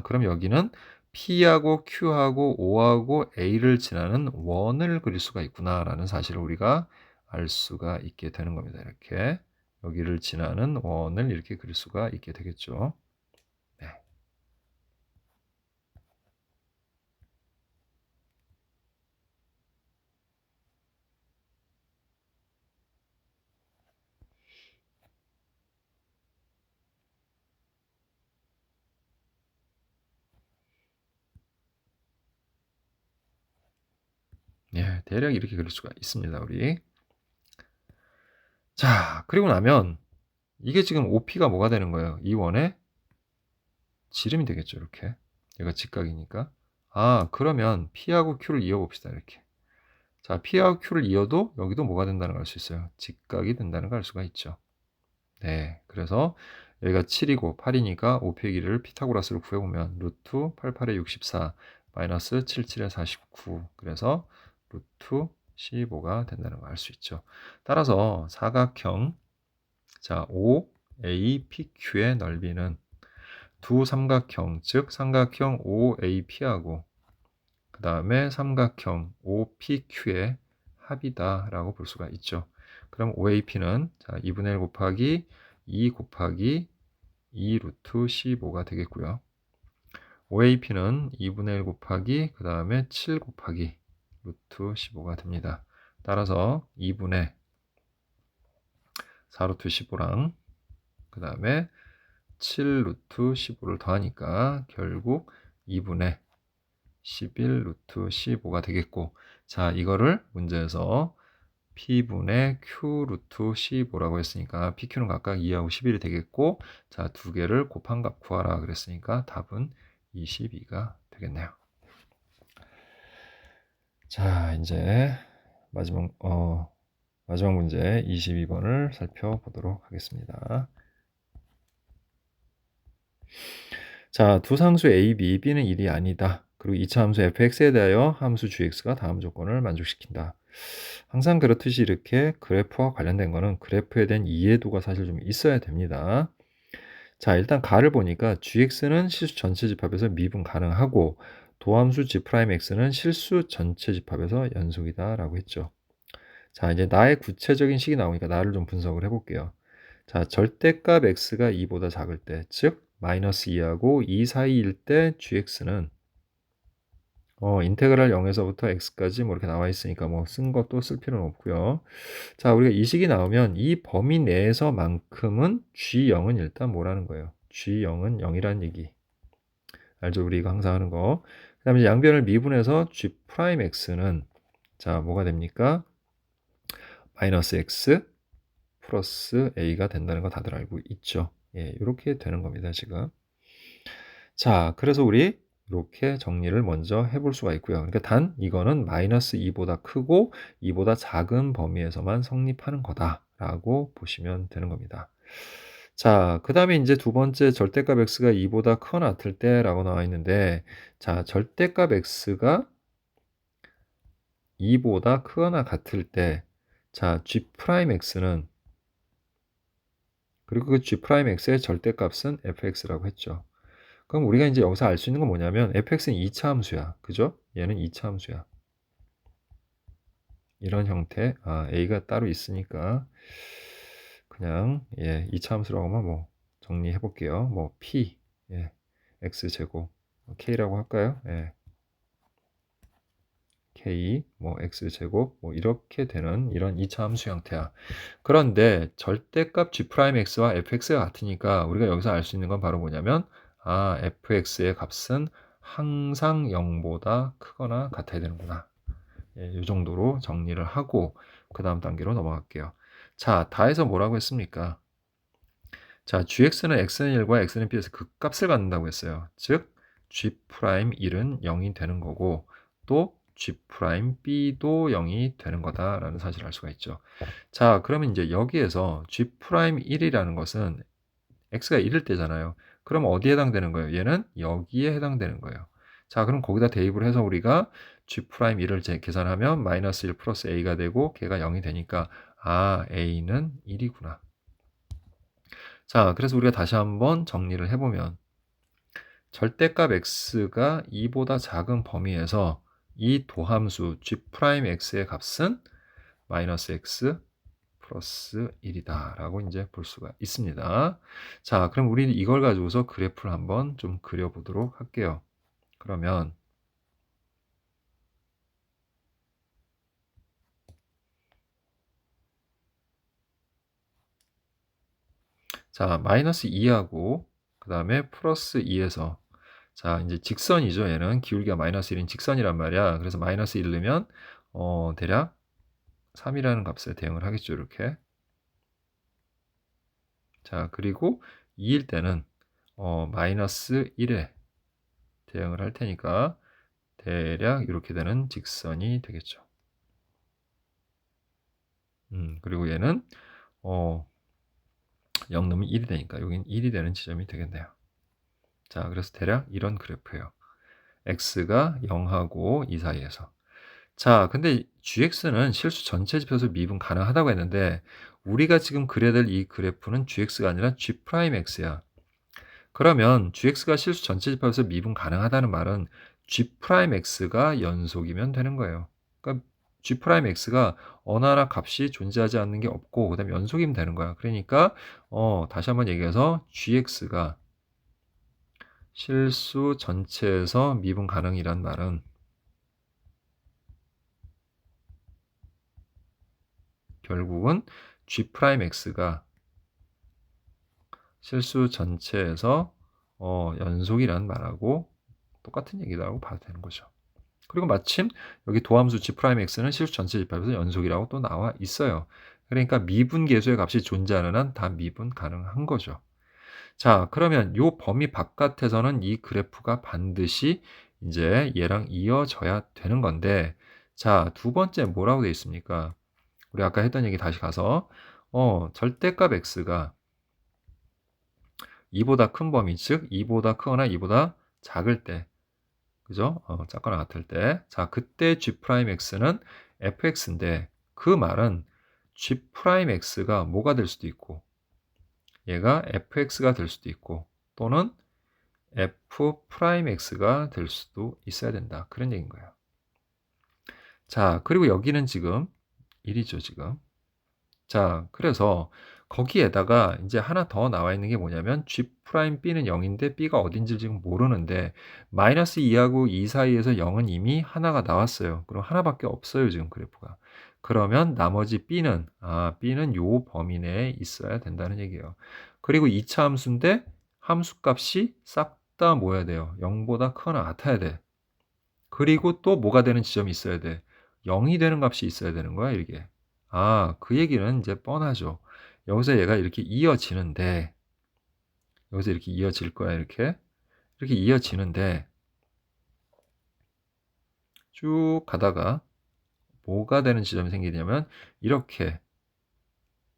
그럼 여기는 P하고 Q하고 O하고 A를 지나는 원을 그릴 수가 있구나라는 사실을 우리가 알 수가 있게 되는 겁니다. 이렇게 여기를 지나는 원을 이렇게 그릴 수가 있게 되겠죠. 네. 예, 대략 이렇게 그릴 수가 있습니다, 우리. 자, 그리고 나면 이게 지금 OP가 뭐가 되는 거예요? 이 원의 지름이 되겠죠, 이렇게. 얘가 직각이니까. 그러면 P하고 Q를 이어봅시다, 이렇게. 자, P하고 Q를 이어도 여기도 뭐가 된다는 걸 알 수 있어요. 직각이 된다는 걸 알 수가 있죠. 네, 그래서 여기가 7이고 8이니까 OP의 길이를 피타고라스로 구해보면 루트 88에 64 마이너스 77에 49, 그래서 루트 15가 된다는 걸 알 수 있죠. 따라서 사각형, 자, OAPQ의 넓이는 두 삼각형, 즉 삼각형 OAP하고 그 다음에 삼각형 OPQ의 합이다라고 볼 수가 있죠. 그럼 OAP는, 자, 2분의 1 곱하기 2 곱하기 2 루트 15가 되겠고요. OAP는 2분의 1 곱하기 그 다음에 7 곱하기 루트 15가 됩니다. 따라서 2분의 4 루트 15랑 그 다음에 7 루트 15를 더하니까 결국 2분의 11 루트 15가 되겠고, 자, 이거를 문제에서 P분의 Q 루트 15라고 했으니까 PQ는 각각 2하고 11이 되겠고, 자, 두 개를 곱한 값 구하라 그랬으니까 답은 22가 되겠네요. 자, 이제 마지막 문제 22번을 살펴보도록 하겠습니다. 자, 두 상수 a, b, b는 1이 아니다. 그리고 2차 함수 fx에 대하여 함수 gx가 다음 조건을 만족시킨다. 항상 그렇듯이 이렇게 그래프와 관련된 거는 그래프에 대한 이해도가 사실 좀 있어야 됩니다. 자, 일단 가를 보니까 gx는 실수 전체 집합에서 미분 가능하고 도함수 g'x는 실수 전체 집합에서 연속이다 라고 했죠. 자, 이제 나의 구체적인 식이 나오니까 나를 좀 분석을 해 볼게요. 자, 절대값 x가 2보다 작을 때, 즉 마이너스 2하고 2 사이일 때 gx는 인테그랄 0에서부터 x까지 뭐 이렇게 나와 있으니까 뭐 쓴 것도 쓸 필요는 없고요. 자, 우리가 이 식이 나오면 이 범위 내에서만큼은 g0은 일단 뭐라는 거예요? g0은 0이라는 얘기. 알죠? 우리 이거 항상 하는 거. 그다음에 양변을 미분해서 g 프라임 x는 자, 뭐가 됩니까? 마이너스 x 플러스 a가 된다는 거 다들 알고 있죠? 예, 이렇게 되는 겁니다, 지금. 자, 그래서 우리 이렇게 정리를 먼저 해볼 수가 있고요. 그러니까 단 이거는 마이너스 2보다 크고 2보다 작은 범위에서만 성립하는 거다라고 보시면 되는 겁니다. 자, 그 다음에 이제 두 번째 절대값 x가 2보다 크거나 같을 때라고 나와 있는데, 자, 절대값 x가 2보다 크거나 같을 때, 자, g 프라임 x는 그리고 그 g 프라임 x의 절대값은 fx라고 했죠. 그럼 우리가 이제 여기서 알 수 있는 건 뭐냐면 fx는 2차 함수야. 그죠? 얘는 2차 함수야. 이런 형태. a가 따로 있으니까 그냥 2차 함수라고 하면 뭐 정리해 볼게요. 뭐 p x제곱 k라고 할까요? k 뭐 x제곱 뭐 이렇게 되는 이런 2차 함수 형태야. 그런데 절대값 g'x와 fx가 같으니까 우리가 여기서 알 수 있는 건 바로 뭐냐면 fx의 값은 항상 0보다 크거나 같아야 되는구나. 이 정도로 정리를 하고 그 다음 단계로 넘어갈게요. 자, 다해서 뭐라고 했습니까? 자, gx는 x는 1과 x는 b에서 극값을 갖는다고 했어요. 즉 g'1은 0이 되는 거고 또 g'b도 0이 되는 거다라는 사실을 알 수가 있죠. 자, 그러면 이제 여기에서 g'1이라는 것은 x가 1일 때잖아요. 그럼 어디에 해당되는 거예요? 얘는 여기에 해당되는 거예요. 자, 그럼 거기다 대입을 해서 우리가 g'1을 계산하면 마이너스 1 플러스 a가 되고 걔가 0이 되니까 a는 1이구나. 자, 그래서 우리가 다시 한번 정리를 해보면 절대값 x가 2보다 작은 범위에서 이 도함수 g'x의 값은 마이너스 x 플러스 1이다 라고 이제 볼 수가 있습니다. 자, 그럼 우리 이걸 가지고서 그래프를 한번 좀 그려보도록 할게요. 그러면 자, 마이너스 2하고 그 다음에 플러스 2에서 자, 이제 직선이죠. 얘는 기울기가 마이너스 1인 직선이란 말이야. 그래서 마이너스 1 넣으면 대략 3이라는 값에 대응을 하겠죠. 이렇게. 자, 그리고 2일 때는 마이너스 1에 대응을 할 테니까 대략 이렇게 되는 직선이 되겠죠. 그리고 얘는 0 넣으면 1이 되니까 여긴 1이 되는 지점이 되겠네요. 자, 그래서 대략 이런 그래프예요. x가 0하고 2 사이에서. 자, 근데 gx는 실수 전체 지표에서 미분 가능하다고 했는데 우리가 지금 그려야 될 이 그래프는 gx가 아니라 g'x야. 그러면 gx가 실수 전체 지표에서 미분 가능하다는 말은 g'x가 연속이면 되는 거예요. 그러니까 g'x가 어느 하나 값이 존재하지 않는 게 없고 그다음에 연속이면 되는 거야. 그러니까 다시 한번 얘기해서 gx가 실수 전체에서 미분 가능이란 말은 결국은 g'x가 실수 전체에서 연속이라는 말하고 똑같은 얘기라고 봐도 되는 거죠. 그리고 마침 여기 도함수 g'x는 실수 전체 집합에서 연속이라고 또 나와 있어요. 그러니까 미분 계수의 값이 존재하는 한 다 미분 가능한 거죠. 자, 그러면 요 범위 바깥에서는 이 그래프가 반드시 이제 얘랑 이어져야 되는 건데, 자, 두 번째 뭐라고 되어 있습니까? 우리 아까 했던 얘기 다시 가서 절대값 x가 2보다 큰 범위, 즉 2보다 크거나 2보다 작을 때, 그죠? 작거나 같을 때. 자, 그때 g'x는 fx인데 그 말은 g'x가 뭐가 될 수도 있고 얘가 fx가 될 수도 있고 또는 f'x가 될 수도 있어야 된다. 그런 얘기인 거예요. 자, 그리고 여기는 지금 1이죠, 지금. 자, 그래서 거기에다가 이제 하나 더 나와 있는 게 뭐냐면 G 프라임 B는 0인데 B가 어딘지 지금 모르는데 마이너스 2하고 2 사이에서 0은 이미 하나가 나왔어요. 그럼 하나밖에 없어요, 지금 그래프가. 그러면 나머지 B는 요 범위 내에 있어야 된다는 얘기예요. 그리고 2차 함수인데 함수 값이 싹 다 뭐야 돼요? 0보다 크거나 같아야 돼. 그리고 또 뭐가 되는 지점이 있어야 돼? 0이 되는 값이 있어야 되는 거야, 이게. 아, 그 얘기는 이제 뻔하죠. 여기서 얘가 이렇게 이어지는데, 여기서 이렇게 이어질 거야, 이렇게. 이렇게 이어지는데, 쭉 가다가 뭐가 되는 지점이 생기냐면, 이렇게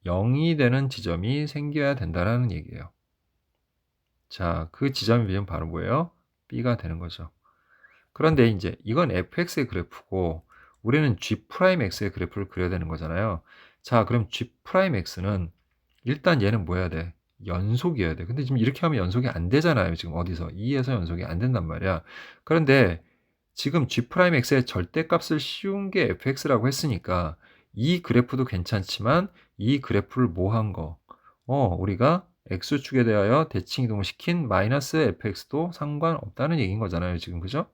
0이 되는 지점이 생겨야 된다는 얘기예요. 자, 그 지점이 되면 바로 뭐예요? B가 되는 거죠. 그런데 이제 이건 fx의 그래프고 우리는 g'x의 그래프를 그려야 되는 거잖아요. 자, 그럼 g'x는 일단 얘는 뭐 해야 돼? 연속이어야 돼. 근데 지금 이렇게 하면 연속이 안 되잖아요. 지금 어디서? 2에서 연속이 안 된단 말이야. 그런데 지금 g'x의 절대값을 씌운 게 fx라고 했으니까 이 그래프도 괜찮지만 이 그래프를 뭐 한 거? 우리가 x축에 대하여 대칭 이동을 시킨 마이너스 fx도 상관없다는 얘기인 거잖아요. 지금 그죠?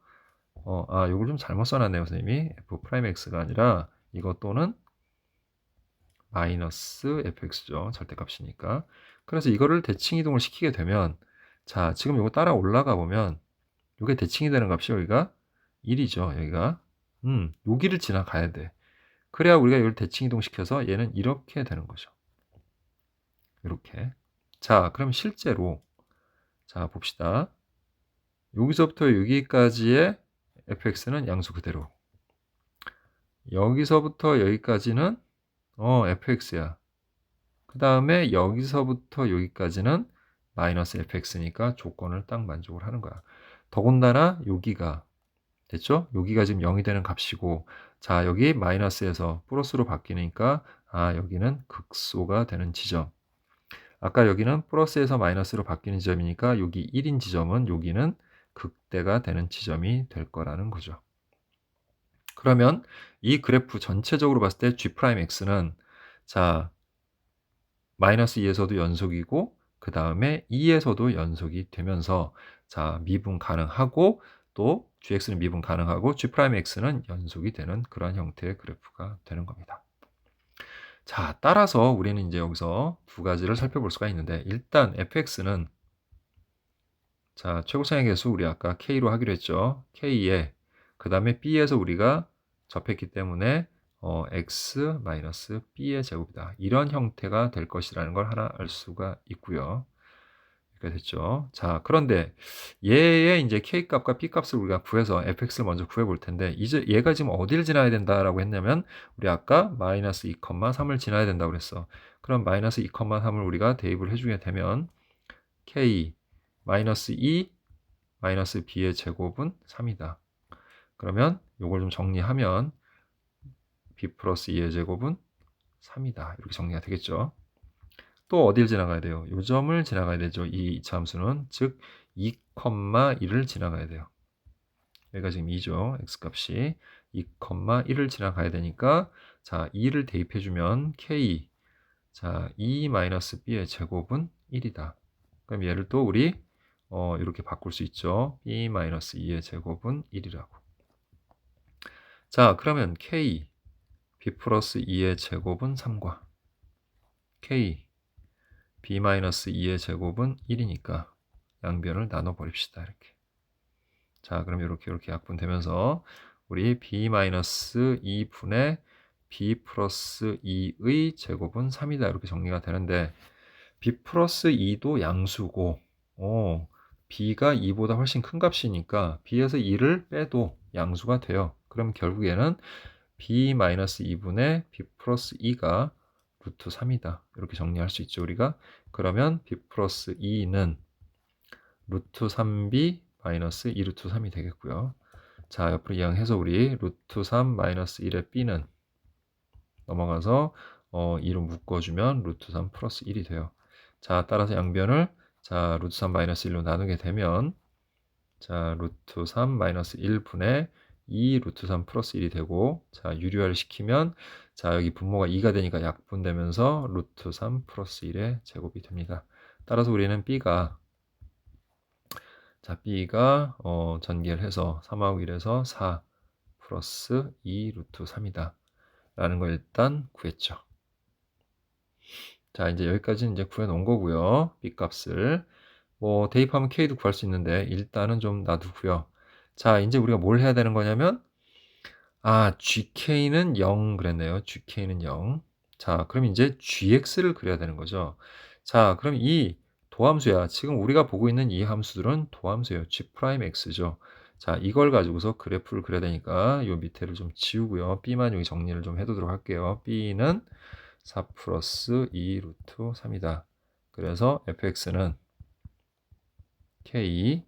요걸 좀 잘못 써놨네요, 선생님이. f'x가 아니라 이것 또는 마이너스 fx죠. 절대값이니까. 그래서 이거를 대칭 이동을 시키게 되면 자, 지금 이거 따라 올라가 보면 이게 대칭이 되는 값이 여기가 1이죠. 여기가. 여기를 지나가야 돼. 그래야 우리가 이걸 대칭 이동시켜서 얘는 이렇게 되는 거죠. 이렇게. 자, 그럼 실제로 자, 봅시다. 여기서부터 여기까지의 fx는 양수 그대로. 여기서부터 여기까지는 fx야. 그 다음에 여기서부터 여기까지는 마이너스 fx니까 조건을 딱 만족을 하는 거야. 더군다나 여기가 됐죠? 여기가 지금 0이 되는 값이고 자, 여기 마이너스에서 플러스로 바뀌니까 여기는 극소가 되는 지점. 아까 여기는 플러스에서 마이너스로 바뀌는 지점이니까 여기 1인 지점은 여기는 극대가 되는 지점이 될 거라는 거죠. 그러면 이 그래프 전체적으로 봤을 때 G'X는 자, 마이너스 2에서도 연속이고 그 다음에 2에서도 연속이 되면서 자, 미분 가능하고 또 gx는 미분 가능하고 g'x는 연속이 되는 그런 형태의 그래프가 되는 겁니다. 자, 따라서 우리는 이제 여기서 두 가지를 살펴볼 수가 있는데 일단 fx는 자, 최고차의 개수 우리 아까 k로 하기로 했죠. k에 그 다음에 b에서 우리가 접했기 때문에 x-b의 제곱이다. 이런 형태가 될 것이라는 걸 하나 알 수가 있고요. 이렇게 됐죠. 자, 그런데 얘의 이제 k 값과 b 값을 우리가 구해서 fx를 먼저 구해 볼 텐데 이제 얘가 지금 어디를 지나야 된다라고 했냐면 우리 아까 마이너스 2,3을 지나야 된다고 그랬어. 그럼 마이너스 2,3을 우리가 대입을 해주게 되면 k 마이너스 2 마이너스 b의 제곱은 3이다. 그러면 이걸 좀 정리하면 b 플러스 2의 제곱은 3이다. 이렇게 정리가 되겠죠. 또 어딜 지나가야 돼요? 요 점을 지나가야 되죠. 이 2차 함수는 즉 2,1을 지나가야 돼요. 여기가 지금 2죠. x값이 2,1을 지나가야 되니까 자 2를 대입해주면 k 자 2-b의 제곱은 1이다. 그럼 얘를 또 우리 이렇게 바꿀 수 있죠. b-2의 제곱은 1이라고. 자, 그러면 k b 플러스 2의 제곱은 3과 k b-2의 제곱은 1이니까 양변을 나눠 버립시다. 이렇게. 자, 그럼 이렇게 약분되면서 우리 b-2분의 b 플러스 2의 제곱은 3이다. 이렇게 정리가 되는데 b 플러스 2도 양수고 b가 2보다 훨씬 큰 값이니까 b에서 2를 빼도 양수가 돼요. 그럼 결국에는 b-2분의 b 플러스 2가 루트 3이다. 이렇게 정리할 수 있죠, 우리가. 그러면 b 플러스 2는 루트 3b 마이너스 2루트 3이 되겠고요. 자, 옆으로 이항해서 우리 루트 3 마이너스 1의 b는 넘어가서 2로 묶어주면 루트 3 플러스 1이 돼요. 자, 따라서 양변을 자, 루트 3 마이너스 1로 나누게 되면 자, 루트 3 마이너스 1분의 2 루트 3 플러스 1이 되고 자, 유리화를 시키면 자, 여기 분모가 2가 되니까 약분되면서 루트 3 플러스 1의 제곱이 됩니다. 따라서 우리는 B가 전개를 해서 3하고 1에서 4 플러스 2 루트 3이다 라는 걸 일단 구했죠. 자, 이제 여기까지는 이제 구해 놓은 거고요. B 값을 뭐 대입하면 K도 구할 수 있는데 일단은 좀 놔두고요. 자, 이제 우리가 뭘 해야 되는 거냐면 GK는 0 그랬네요. GK는 0. 자, 그럼 이제 GX를 그려야 되는 거죠. 자, 그럼 이 도함수야. 지금 우리가 보고 있는 이 함수들은 도함수예요. G'X죠. 자, 이걸 가지고서 그래프를 그려야 되니까 요 밑에를 좀 지우고요. B만 여기 정리를 좀 해두도록 할게요. B는 4 플러스 2 루트 3이다. 그래서 fx는 k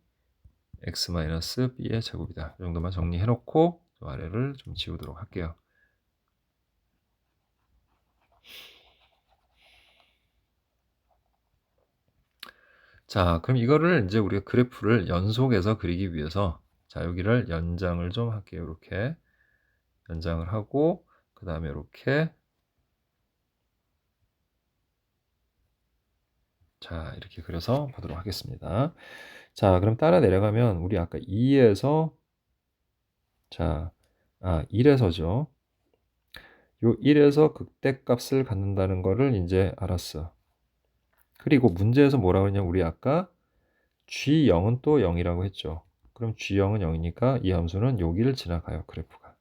x-b의 제곱이다. 이 정도만 정리해 놓고 아래를 좀 지우도록 할게요. 자, 그럼 이거를 이제 우리가 그래프를 연속해서 그리기 위해서 자, 여기를 연장을 좀 할게요. 이렇게 연장을 하고 그 다음에 이렇게 자, 이렇게 그려서 보도록 하겠습니다. 자, 그럼 따라 내려가면 우리 아까 2에서 자, 1에서죠. 요 1에서 극대값을 갖는다는 거를 이제 알았어. 그리고 문제에서 뭐라고 했냐? 우리 아까 G0은 또 0이라고 했죠. 그럼 G0은 0이니까 이 함수는 여기를 지나가요. 그래프가.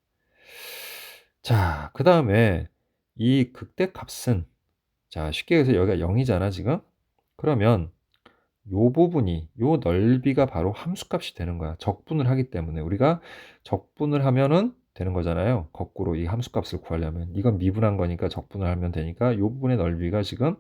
자, 그 다음에 이 극대값은 자, 쉽게 해서 여기가 0이잖아, 지금. 그러면 요 부분이 요 넓이가 바로 함수값이 되는 거야. 적분을 하기 때문에 우리가 적분을 하면은 되는 거잖아요. 거꾸로 이 함수값을 구하려면 이건 미분한 거니까 적분을 하면 되니까 요 부분의 넓이가 지금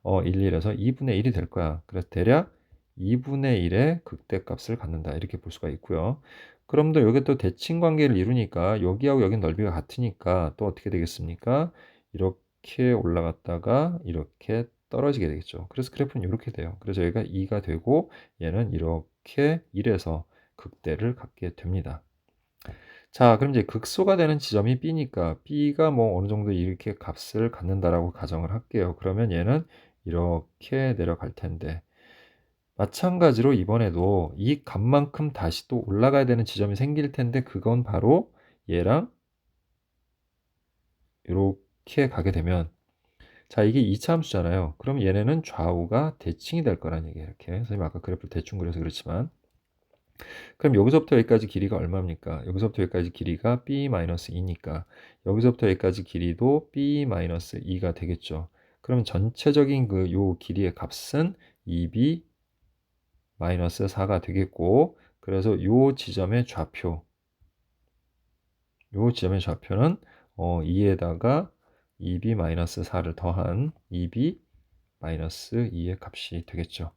1, 1에서 2분의 1이 될 거야. 그래서 대략 2분의 1의 극대값을 갖는다. 이렇게 볼 수가 있고요. 그럼 또 여기 또 대칭 관계를 이루니까 여기하고 여기 넓이가 같으니까 또 어떻게 되겠습니까? 이렇게 올라갔다가 이렇게 떨어지게 되겠죠. 그래서 그래프는 이렇게 돼요. 그래서 여기가 2가 되고 얘는 이렇게 1에서 극대를 갖게 됩니다. 자, 그럼 이제 극소가 되는 지점이 B니까 B가 뭐 어느 정도 이렇게 값을 갖는다라고 가정을 할게요. 그러면 얘는 이렇게 내려갈 텐데 마찬가지로 이번에도 이 값만큼 다시 또 올라가야 되는 지점이 생길 텐데 그건 바로 얘랑 이렇게 가게 되면 자, 이게 2차 함수잖아요. 그럼 얘네는 좌우가 대칭이 될 거란 얘기예요. 이렇게. 선생님 아까 그래프를 대충 그려서 그렇지만. 그럼 여기서부터 여기까지 길이가 얼마입니까? 여기서부터 여기까지 길이가 b-2니까 여기서부터 여기까지 길이도 b-2가 되겠죠. 그럼 전체적인 그 요 길이의 값은 2b-4가 되겠고 그래서 요 지점의 좌표는 2에다가 2b-4를 더한 2b-2의 값이 되겠죠.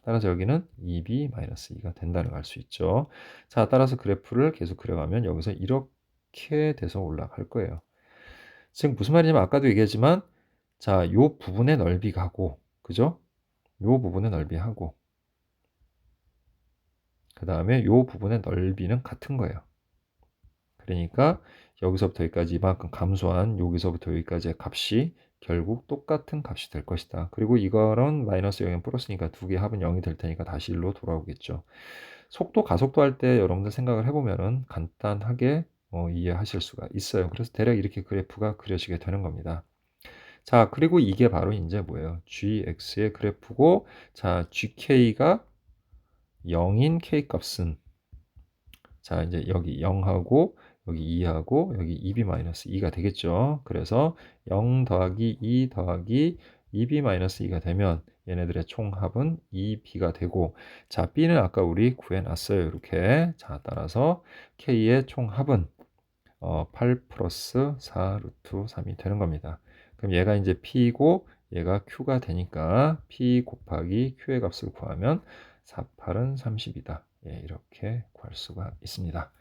따라서 여기는 2b-2가 된다는 걸 알 수 있죠. 자, 따라서 그래프를 계속 그려가면 여기서 이렇게 돼서 올라갈 거예요. 지금 무슨 말이냐면 아까도 얘기했지만 자, 요 부분의 넓이하고 그죠? 요 부분의 넓이하고 그 다음에 요 부분의 넓이는 같은 거예요. 그러니까 여기서부터 여기까지 이만큼 감소한 여기서부터 여기까지의 값이 결국 똑같은 값이 될 것이다. 그리고 이거는 마이너스 0이 플러스니까 두 개 합은 0이 될 테니까 다시 1로 돌아오겠죠. 속도, 가속도 할 때 여러분들 생각을 해보면은 간단하게 이해하실 수가 있어요. 그래서 대략 이렇게 그래프가 그려지게 되는 겁니다. 자, 그리고 이게 바로 이제 뭐예요? gx의 그래프고, 자, gk가 0인 k 값은 자, 이제 여기 0하고 여기 2하고 여기 2b-2가 되겠죠. 그래서 0 더하기 2 더하기 2b-2가 되면 얘네들의 총합은 2b가 되고 자, b는 아까 우리 구해놨어요. 이렇게. 자, 따라서 k의 총합은 8 플러스 4 루트 3이 되는 겁니다. 그럼 얘가 이제 p고 얘가 q가 되니까 p 곱하기 q의 값을 구하면 4, 8은 30이다. 예, 이렇게 구할 수가 있습니다.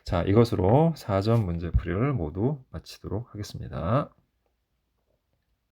자, 이것으로 4점 문제풀이를 모두 마치도록 하겠습니다.